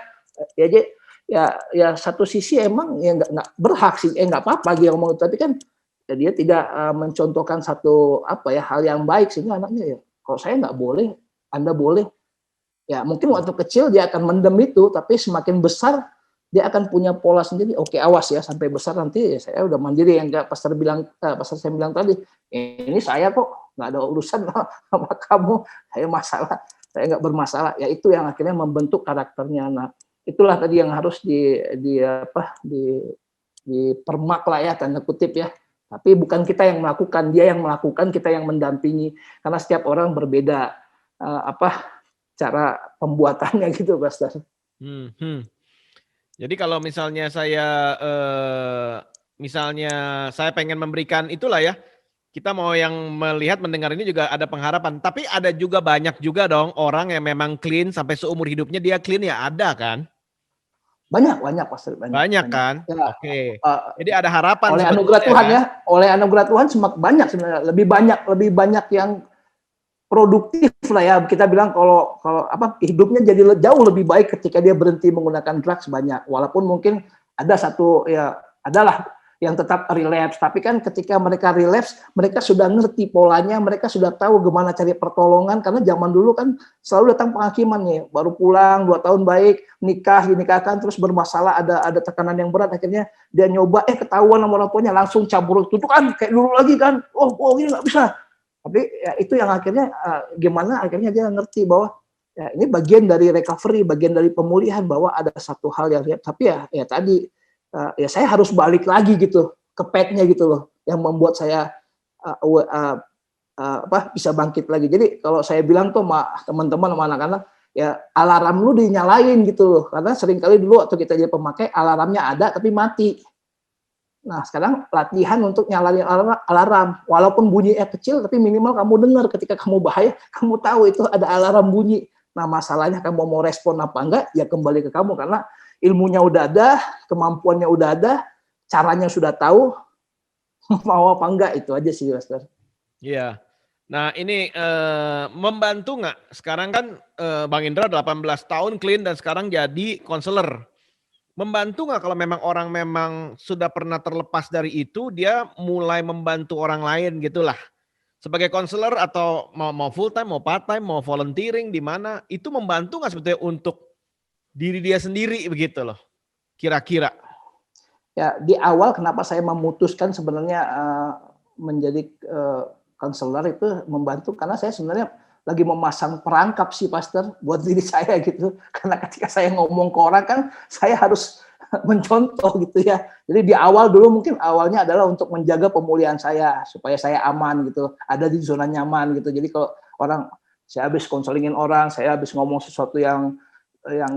Ya satu sisi emang ya nggak berhak sih, nggak apa-apa dia ngomong, tapi kan ya dia tidak mencontohkan satu hal yang baik sehingga anaknya ya, kalau saya nggak boleh, Anda boleh. Ya mungkin waktu kecil dia akan mendem itu, tapi semakin besar dia akan punya pola sendiri. Oke, awas ya sampai besar nanti ya saya udah mandiri, yang nggak Pastor saya bilang tadi. Ini saya kok nggak ada urusan sama kamu, saya nggak bermasalah. Ya itu yang akhirnya membentuk karakternya. Nah itulah tadi yang harus dipermak lah ya, tanda kutip ya. Tapi bukan kita yang melakukan, dia yang melakukan, kita yang mendampingi. Karena setiap orang berbeda cara pembuatannya gitu, Pastor. Jadi kalau misalnya saya pengen memberikan itulah ya, kita mau yang melihat mendengar ini juga ada pengharapan. Tapi ada juga banyak juga dong orang yang memang clean sampai seumur hidupnya dia clean, ya ada kan? Banyak Pastor. Banyak kan? Ya, Oke. Jadi ada harapan oleh anugerah Tuhan kan? ya, oleh anugerah Tuhan semakin banyak sebenarnya, lebih banyak yang produktif lah ya, kita bilang kalau hidupnya jadi jauh lebih baik ketika dia berhenti menggunakan drugs banyak. Walaupun mungkin ada adalah yang tetap relapse. Tapi kan ketika mereka relapse, mereka sudah ngerti polanya, mereka sudah tahu gimana cari pertolongan, karena zaman dulu kan selalu datang penghakiman nih, baru pulang 2 tahun baik, dinikahkan, terus bermasalah, ada tekanan yang berat, akhirnya dia nyoba, ketahuan sama orang tuanya, langsung cabur tutukan, kayak dulu lagi kan, ini nggak bisa. Tapi ya, itu yang akhirnya gimana akhirnya dia ngerti bahwa ya, ini bagian dari recovery, bagian dari pemulihan, bahwa ada satu hal yang tapi ya tadi ya saya harus balik lagi gitu ke petnya gitu loh, yang membuat saya bisa bangkit lagi. Jadi kalau saya bilang tuh sama teman-teman sama anak-anak, ya alarm lu dinyalain gitu loh, karena seringkali dulu waktu kita jadi pemakai alarmnya ada tapi mati. Nah, sekarang latihan untuk nyalain alarm. Walaupun bunyinya kecil, tapi minimal kamu dengar ketika kamu bahaya, kamu tahu itu ada alarm bunyi. Nah, masalahnya kamu mau respon apa enggak, ya kembali ke kamu. Karena ilmunya udah ada, kemampuannya udah ada, caranya sudah tahu, mau apa enggak, itu aja sih, Master. Iya. Nah, ini membantu nggak? Sekarang kan Bang Indra 18 tahun clean dan sekarang jadi konselor. Membantu nggak kalau memang orang memang sudah pernah terlepas dari itu, dia mulai membantu orang lain gitulah. Sebagai konselor atau mau full time, mau part time, mau volunteering di mana, itu membantu nggak sebetulnya untuk diri dia sendiri begitu loh, kira-kira? Ya, di awal kenapa saya memutuskan sebenarnya menjadi konselor itu membantu, karena saya sebenarnya lagi memasang perangkap sih, Pastor, buat diri saya gitu. Karena ketika saya ngomong ke orang kan saya harus mencontoh gitu ya. Jadi di awal dulu mungkin awalnya adalah untuk menjaga pemulihan saya supaya saya aman gitu, ada di zona nyaman gitu. Jadi kalau orang, saya habis konselingin orang, saya habis ngomong sesuatu yang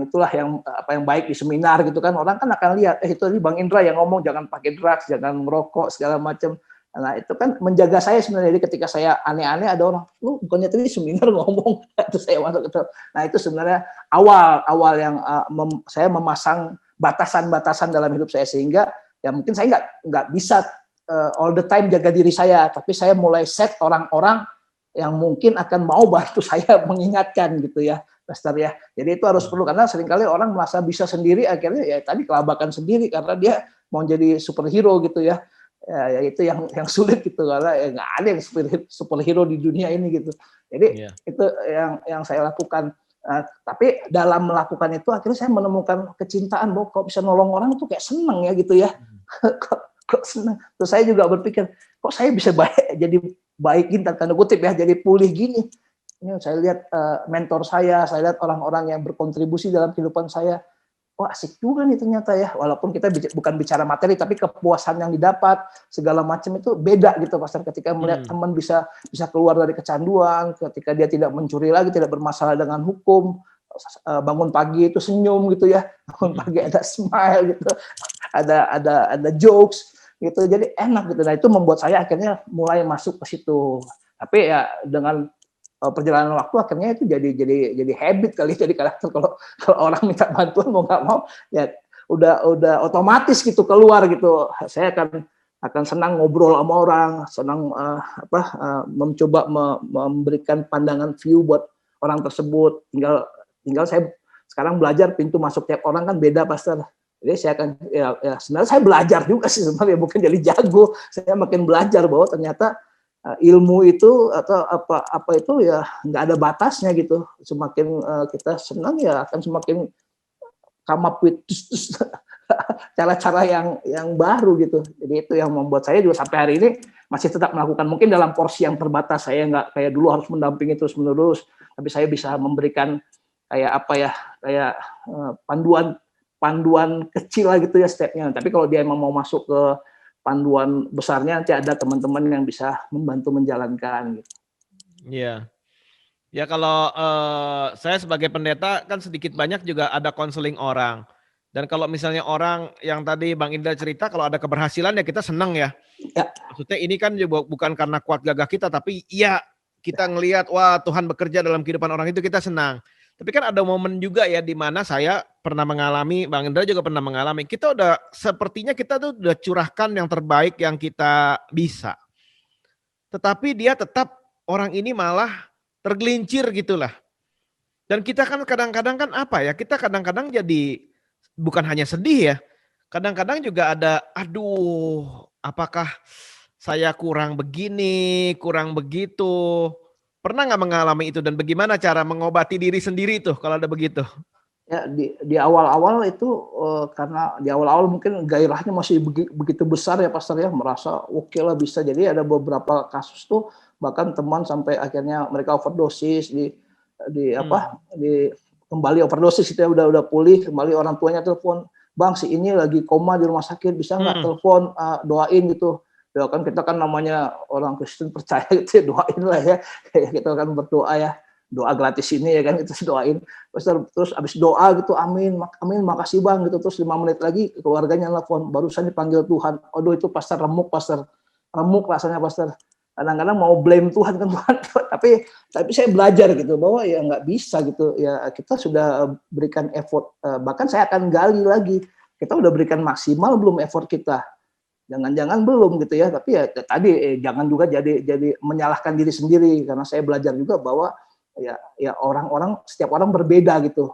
itulah yang yang baik di seminar gitu kan, orang kan akan lihat itu tadi Bang Indra yang ngomong jangan pakai drugs, jangan merokok segala macam. Nah, itu kan menjaga saya sebenarnya. Jadi ketika saya aneh-aneh, ada orang, lu bukannya tadi seminar ngomong, itu saya masuk itu. Nah, itu sebenarnya awal yang saya memasang batasan-batasan dalam hidup saya, sehingga ya mungkin saya nggak bisa all the time jaga diri saya, tapi saya mulai set orang-orang yang mungkin akan mau bantu saya mengingatkan gitu ya, Pastor ya. Jadi itu harus perlu, karena seringkali orang merasa bisa sendiri, akhirnya ya tadi kelabakan sendiri karena dia mau jadi superhero gitu ya. Ya itu yang sulit gitu, karena ya nggak ada yang superhero di dunia ini gitu. Jadi itu yang saya lakukan. Tapi dalam melakukan itu akhirnya saya menemukan kecintaan bahwa kok bisa nolong orang itu kayak seneng ya gitu ya. kok seneng. Terus saya juga berpikir, kok saya bisa jadi baikin tanda kutip ya, jadi pulih gini. Ini saya lihat mentor saya lihat orang-orang yang berkontribusi dalam kehidupan saya. Wah, asik juga nih ternyata ya, walaupun kita bukan bicara materi, tapi kepuasan yang didapat segala macam itu beda gitu, Pastor, ketika melihat teman bisa keluar dari kecanduan, ketika dia tidak mencuri lagi, tidak bermasalah dengan hukum, bangun pagi itu senyum gitu ya, bangun pagi ada smile gitu, ada jokes gitu, jadi enak gitu. Nah, itu membuat saya akhirnya mulai masuk ke situ. Tapi ya dengan perjalanan waktu akhirnya itu jadi habit kali, jadi karakter. Kalau orang minta bantuan mau nggak mau ya udah otomatis gitu keluar gitu. Saya akan senang ngobrol sama orang, senang mencoba memberikan pandangan view buat orang tersebut. Tinggal saya sekarang belajar pintu masuk tiap orang kan beda, Pastor. Jadi saya akan ya sebenarnya saya belajar juga sih sebenarnya, bukan jadi jago. Saya makin belajar bahwa ternyata ilmu itu atau apa itu ya nggak ada batasnya gitu. Semakin kita senang ya akan semakin come up with cara-cara yang baru gitu. Jadi itu yang membuat saya juga sampai hari ini masih tetap melakukan, mungkin dalam porsi yang terbatas. Saya nggak kayak dulu harus mendampingi terus menerus, tapi saya bisa memberikan kayak panduan kecil lah gitu ya stepnya. Tapi kalau dia emang mau masuk ke panduan besarnya, nanti ada teman-teman yang bisa membantu menjalankan gitu. Iya. Ya kalau saya sebagai pendeta kan sedikit banyak juga ada konseling orang. Dan kalau misalnya orang yang tadi Bang Indra cerita, kalau ada keberhasilan ya kita senang ya. Ya. Maksudnya ini kan juga bukan karena kuat gagah kita, tapi iya kita ngelihat wah Tuhan bekerja dalam kehidupan orang itu, kita senang. Tapi kan ada momen juga ya di mana saya pernah mengalami, Bang Indra juga pernah mengalami, kita sepertinya kita tuh udah curahkan yang terbaik yang kita bisa. Tetapi dia tetap, orang ini malah tergelincir gitulah. Dan kita kan kadang-kadang kan kita kadang-kadang jadi bukan hanya sedih ya. kadang-kadang juga ada, aduh, apakah saya kurang begini, kurang begitu. Pernah nggak mengalami itu dan bagaimana cara mengobati diri sendiri tuh kalau ada begitu? Ya di awal-awal itu, karena di awal-awal mungkin gairahnya masih begitu besar ya Pastor ya, merasa oke lah bisa. Jadi ada beberapa kasus tuh bahkan teman sampai akhirnya mereka overdosis di apa, di kembali overdosis itu ya, udah pulih, kembali orang tuanya telepon, "Bang, si ini lagi koma di rumah sakit, bisa nggak telepon, doain," gitu. Ya kan kita kan namanya orang Kristen percaya gitu ya, doain lah ya. Kita kan berdoa ya, doa gratis ini ya kan, itu doain. Terus abis doa gitu, amin, amin, makasih bang gitu. Terus 5 menit lagi keluarganya nelfon, barusan dipanggil Tuhan. Aduh itu pastor remuk rasanya pastor. Kadang-kadang mau blame Tuhan kan Tuhan, tapi saya belajar gitu bahwa ya nggak bisa gitu ya, kita sudah berikan effort, bahkan saya akan gali lagi, kita udah berikan maksimal belum effort kita, jangan-jangan belum gitu ya, tapi ya tadi jangan juga jadi menyalahkan diri sendiri, karena saya belajar juga bahwa ya orang-orang, setiap orang berbeda gitu,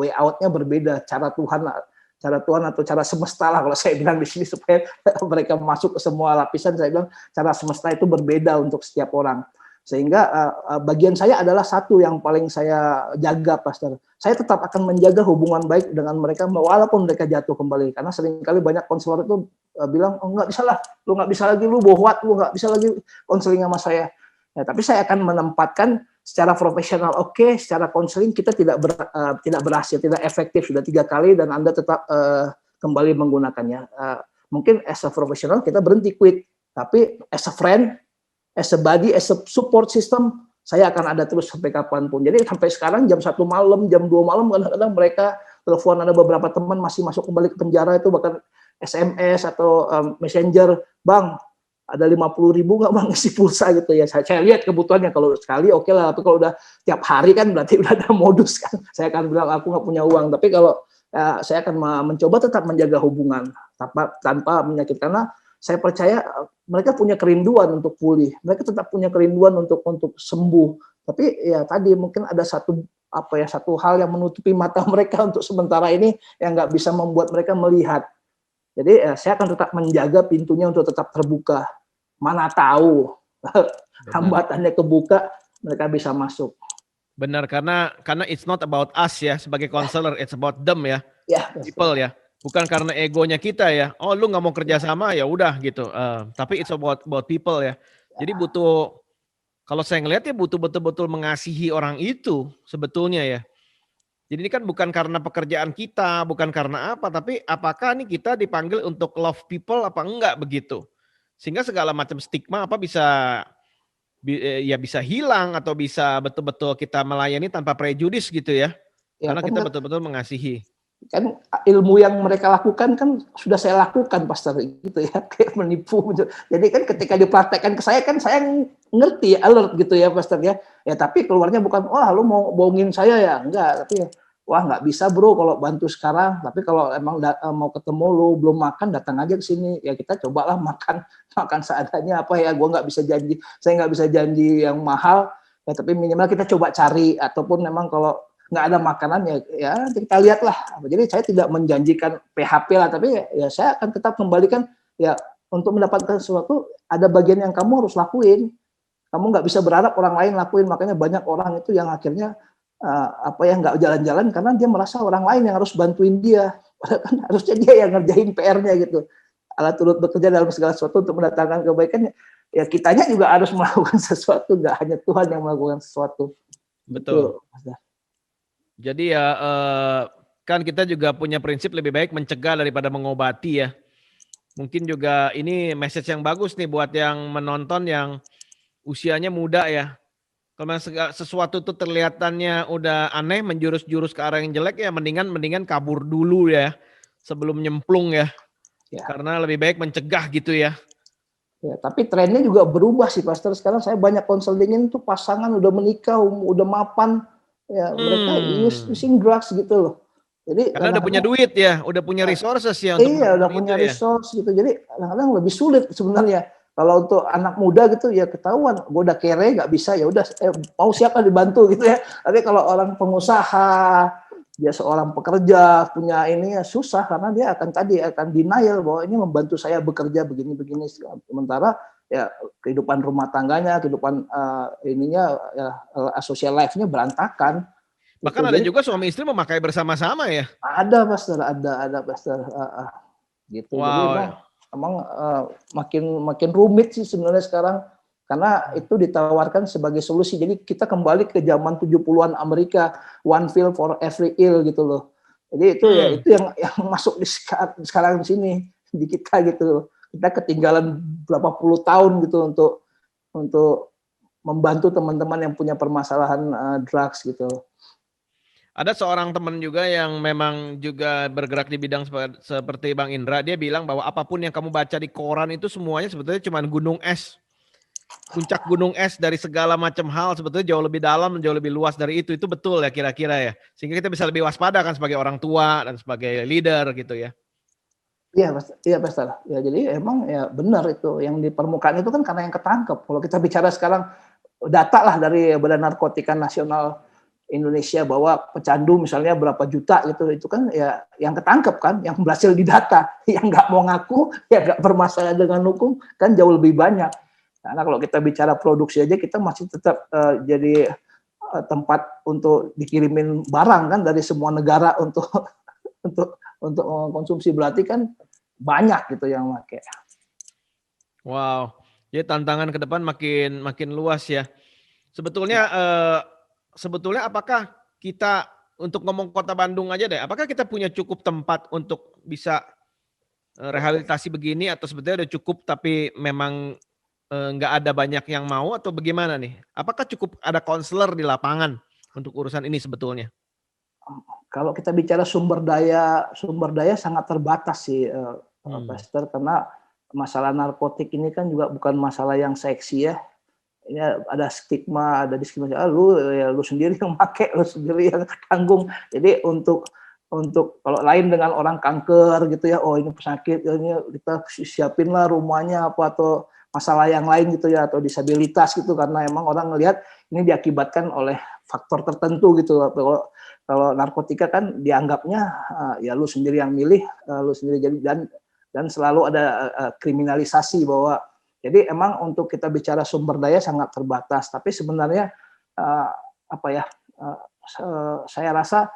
way out-nya berbeda, cara Tuhan atau cara semesta lah kalau saya bilang di sini, supaya mereka masuk ke semua lapisan. Saya bilang cara semesta itu berbeda untuk setiap orang, sehingga bagian saya adalah satu yang paling saya jaga, Pastor. Saya tetap akan menjaga hubungan baik dengan mereka walaupun mereka jatuh kembali, karena seringkali banyak konselor itu bilang, oh nggak bisa lah, lu nggak bisa lagi, lu bohwat, lu nggak bisa lagi konseling sama saya. Ya, tapi saya akan menempatkan secara profesional, oke, secara konseling kita tidak berhasil, tidak efektif, sudah 3 kali dan Anda tetap kembali menggunakannya. Mungkin as a profesional kita berhenti, quit, tapi as a friend, as a buddy, as a support system, saya akan ada terus sampai kapanpun. Jadi sampai sekarang jam 1 malam, jam 2 malam, kadang-kadang mereka telepon, ada beberapa teman masih masuk kembali ke penjara itu, bahkan SMS atau Messenger, Bang, ada 50.000 nggak bang isi pulsa gitu ya, saya lihat kebutuhannya, kalau sekali oke lah, tapi kalau udah tiap hari kan berarti udah ada modus kan, saya akan bilang aku nggak punya uang. Tapi kalau saya akan mencoba tetap menjaga hubungan tanpa menyakitkan, karena saya percaya mereka punya kerinduan untuk pulih, mereka tetap punya kerinduan untuk sembuh, tapi ya tadi mungkin ada satu hal yang menutupi mata mereka untuk sementara ini, yang nggak bisa membuat mereka melihat. Jadi saya akan tetap menjaga pintunya untuk tetap terbuka. Mana tahu hambatannya kebuka, mereka bisa masuk. Benar, karena it's not about us ya sebagai counselor, it's about them ya, people ya. Bukan karena egonya kita ya. Oh lu nggak mau kerja sama ya udah gitu. Tapi it's about people ya. Jadi butuh, kalau saya ngelihat ya butuh betul-betul mengasihi orang itu sebetulnya ya. Jadi ini kan bukan karena pekerjaan kita, bukan karena apa, tapi apakah nih kita dipanggil untuk love people apa enggak begitu. Sehingga segala macam stigma apa bisa hilang atau bisa betul-betul kita melayani tanpa prejudis gitu ya. Karena kita betul-betul mengasihi. Kan ilmu yang mereka lakukan kan sudah saya lakukan, Pastor, gitu ya, kayak menipu. Jadi kan ketika dipraktekkan ke saya kan saya ngerti, alert gitu ya, Pastor ya. Ya tapi keluarnya bukan, wah lu mau bohongin saya ya, enggak. Tapi wah nggak bisa bro kalau bantu sekarang. Tapi kalau emang mau ketemu lu belum makan, datang aja ke sini. Ya kita cobalah makan seadanya apa ya. Gue nggak bisa janji, saya nggak bisa janji yang mahal. Ya tapi minimal kita coba cari, ataupun memang kalau nggak ada makanan ya kita lihatlah. Jadi saya tidak menjanjikan PHP lah, tapi ya saya akan tetap kembalikan ya, untuk mendapatkan sesuatu ada bagian yang kamu harus lakuin. Kamu nggak bisa berharap orang lain lakuin. Makanya banyak orang itu yang akhirnya nggak jalan-jalan karena dia merasa orang lain yang harus bantuin dia. Padahal kan harusnya dia yang ngerjain PR-nya gitu. Allah turut bekerja dalam segala sesuatu untuk mendatangkan kebaikan. Ya kitanya juga harus melakukan sesuatu, nggak hanya Tuhan yang melakukan sesuatu. Betul. Jadi ya kan kita juga punya prinsip lebih baik mencegah daripada mengobati ya. Mungkin juga ini message yang bagus nih buat yang menonton yang usianya muda ya. Kalau sesuatu itu terlihatannya udah aneh, menjurus-jurus ke arah yang jelek ya, mendingan kabur dulu ya sebelum nyemplung ya. Karena lebih baik mencegah gitu ya. Ya, tapi trennya juga berubah sih, Pastor. Sekarang saya banyak konselingin tuh pasangan udah menikah, udah mapan. Ya, mereka using drugs gitu loh. Jadi karena udah punya duit ya, udah punya resources ya untuk udah punya resource gitu. Jadi kadang-kadang lebih sulit sebenarnya. Kalau untuk anak muda gitu ya ketahuan, gue udah kere nggak bisa, ya udah mau siapa dibantu gitu ya. Tapi kalau orang pengusaha dia seorang pekerja punya ini ya susah karena dia akan denial bahwa ini membantu saya bekerja begini-begini. Sementara ya kehidupan rumah tangganya, kehidupan ininya ya, social life-nya berantakan. Bahkan Gitu. ada Jadi juga suami istri memakai bersama-sama ya. ada pastor, gitu. Jadi emang Wow. emang makin rumit sih sebenarnya sekarang karena itu ditawarkan sebagai solusi. Jadi kita kembali ke zaman 70-an Amerika, one pill for every ill gitu loh. Jadi itu ya Hmm. itu yang masuk di sekarang di sini di kita gitu. Kita ketinggalan berapa puluh tahun gitu untuk membantu teman-teman yang punya permasalahan drugs gitu. Ada seorang teman juga yang memang juga bergerak di bidang seperti Bang Indra. Dia bilang bahwa apapun yang kamu baca di koran itu semuanya sebetulnya cuma gunung es. Puncak gunung es dari segala macam hal sebetulnya jauh lebih dalam, jauh lebih luas dari itu. Itu betul ya kira-kira ya. Sehingga kita bisa lebih waspada kan sebagai orang tua dan sebagai leader gitu ya. Iya, Pastor. Ya, jadi emang ya benar itu yang di permukaan itu kan karena yang ketangkep. Kalau kita bicara sekarang data lah dari Badan Narkotika Nasional Indonesia bahwa pecandu misalnya berapa juta gitu, itu kan ya yang ketangkep kan, yang berhasil didata, yang nggak mau ngaku, yang nggak bermasalah dengan hukum kan jauh lebih banyak. Karena kalau kita bicara produksi aja kita masih tetap jadi tempat untuk dikirimin barang kan dari semua negara untuk untuk konsumsi, berarti kan banyak gitu yang pakai. Wow. Jadi tantangan ke depan makin luas ya. Sebetulnya Ya. sebetulnya apakah kita untuk ngomong Kota Bandung aja deh, apakah kita punya cukup tempat untuk bisa rehabilitasi begini atau sebetulnya udah cukup tapi memang nggak ada banyak yang mau atau bagaimana nih? Apakah cukup ada konselor di lapangan untuk urusan ini sebetulnya? Kalau kita bicara sumber daya sangat terbatas sih, Hmm. Pastor, karena masalah narkotik ini kan juga bukan masalah yang seksi ya. Ini ada stigma, ada diskriminasi. Lu sendiri yang pakai, lu sendiri yang tanggung. Jadi untuk kalau lain dengan orang kanker gitu ya, oh ini pesakit, ini kita siapin lah rumahnya apa atau masalah yang lain gitu ya atau disabilitas gitu karena emang orang ngelihat ini diakibatkan oleh faktor tertentu gitu. Kalau narkotika kan dianggapnya ya lu sendiri yang milih, lu sendiri jadi dan selalu ada kriminalisasi bahwa jadi emang untuk kita bicara sumber daya sangat terbatas, tapi sebenarnya uh, apa ya saya rasa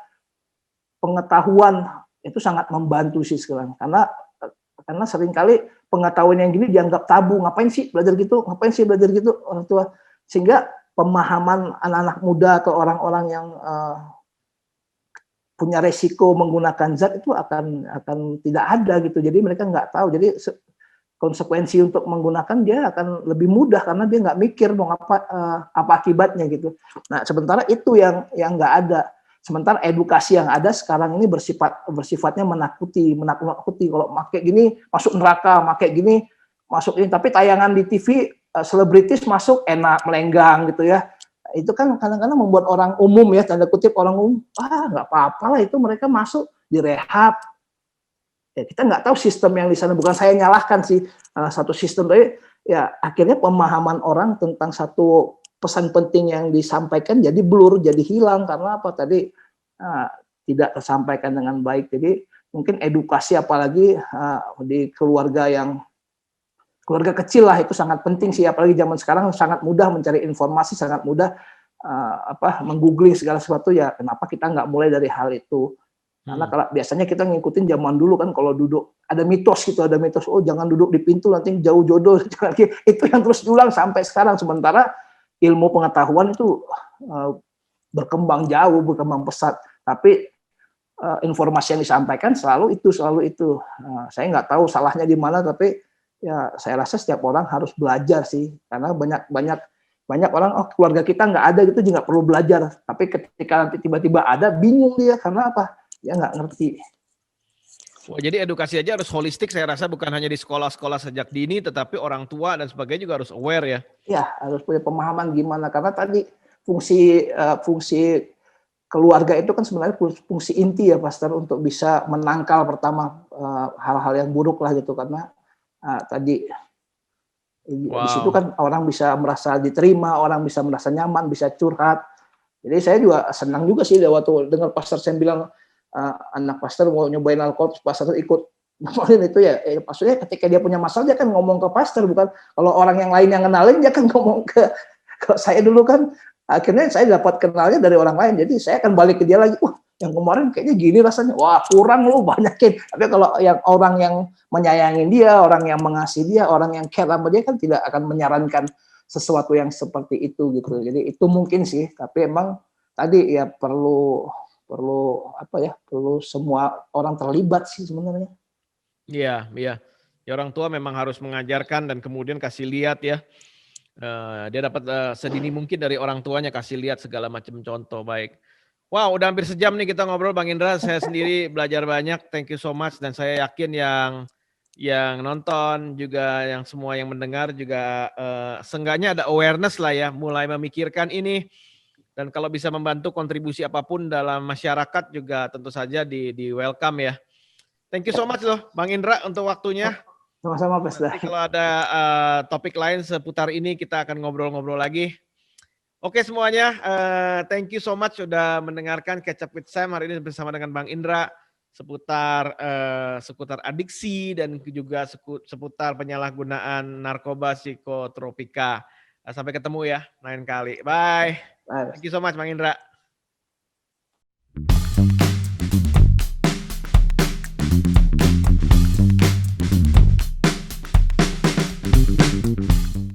pengetahuan itu sangat membantu sih sekarang karena seringkali pengetahuan yang gini dianggap tabu, ngapain sih belajar gitu orang tua, sehingga pemahaman anak-anak muda atau orang-orang yang punya resiko menggunakan zat itu akan tidak ada gitu. Jadi mereka nggak tahu. Jadi konsekuensi untuk menggunakan dia akan lebih mudah karena dia nggak mikir mau apa akibatnya gitu. Nah sementara itu yang nggak ada. Sementara edukasi yang ada sekarang ini bersifatnya menakuti. Kalau pakai gini masuk neraka, pakai gini masuk ini. Tapi tayangan di TV selebritis masuk enak melenggang gitu ya. Itu kan kadang-kadang membuat orang umum ya tanda kutip orang umum nggak apa-apa lah itu mereka masuk direhab. Ya, kita nggak tahu sistem yang di sana, bukan saya nyalahkan sih satu sistem, tapi ya akhirnya pemahaman orang tentang satu pesan penting yang disampaikan jadi blur, jadi hilang karena apa tadi tidak tersampaikan dengan baik. Jadi mungkin edukasi apalagi di keluarga kecil lah itu sangat penting sih, apalagi zaman sekarang sangat mudah mencari informasi, sangat mudah menggoogling segala sesuatu ya. Kenapa kita nggak mulai dari hal itu? Karena kalau biasanya kita ngikutin zaman dulu kan kalau duduk ada mitos oh jangan duduk di pintu nanti jauh jodoh itu yang terus diulang sampai sekarang, sementara ilmu pengetahuan itu berkembang pesat tapi informasi yang disampaikan selalu itu saya nggak tahu salahnya di mana, tapi ya saya rasa setiap orang harus belajar sih karena banyak orang keluarga kita nggak ada gitu juga perlu belajar, tapi ketika nanti tiba-tiba ada bingung dia karena apa dia nggak ngerti. Wah, jadi edukasi aja harus holistik saya rasa, bukan hanya di sekolah-sekolah sejak dini tetapi orang tua dan sebagainya juga harus aware ya. Ya harus punya pemahaman gimana karena tadi fungsi keluarga itu kan sebenarnya fungsi inti ya Pastor untuk bisa menangkal pertama hal-hal yang buruk lah gitu karena tadi di situ Wow. kan orang bisa merasa diterima, orang bisa merasa nyaman, bisa curhat. Jadi saya juga senang juga sih waktu dengar pastor Sam bilang anak pastor mau nyobain alkohol, pastor ikut ngomongin itu ya. Maksudnya ketika dia punya masalah dia kan ngomong ke pastor, bukan kalau orang yang lain yang kenalin dia kan ngomong ke. Kalau saya dulu kan akhirnya saya dapat kenalnya dari orang lain, jadi saya akan balik ke dia lagi. Yang kemarin kayaknya gini rasanya, wah kurang lu banyakin. Tapi kalau yang orang yang menyayangin dia, orang yang mengasihi dia, orang yang care sama dia kan tidak akan menyarankan sesuatu yang seperti itu gitu. Jadi itu mungkin sih, tapi emang tadi ya perlu semua orang terlibat sih sebenarnya. Iya, iya. Ya orang tua memang harus mengajarkan dan kemudian kasih lihat ya. Dia dapat sedini mungkin dari orang tuanya kasih lihat segala macam contoh baik. Wow, udah hampir sejam nih kita ngobrol Bang Indra. Saya sendiri belajar banyak. Thank you so much dan saya yakin yang nonton juga yang semua yang mendengar juga seenggaknya ada awareness lah ya, mulai memikirkan ini dan kalau bisa membantu kontribusi apapun dalam masyarakat juga tentu saja di welcome ya. Thank you so much loh Bang Indra untuk waktunya. Sama-sama Pak Nanti kalau ada topik lain seputar ini kita akan ngobrol-ngobrol lagi. Oke semuanya, thank you so much sudah mendengarkan Catch Up with Sam hari ini bersama dengan Bang Indra seputar adiksi dan juga seputar penyalahgunaan narkoba psikotropika. Sampai ketemu ya lain kali. Bye. Thank you so much Bang Indra.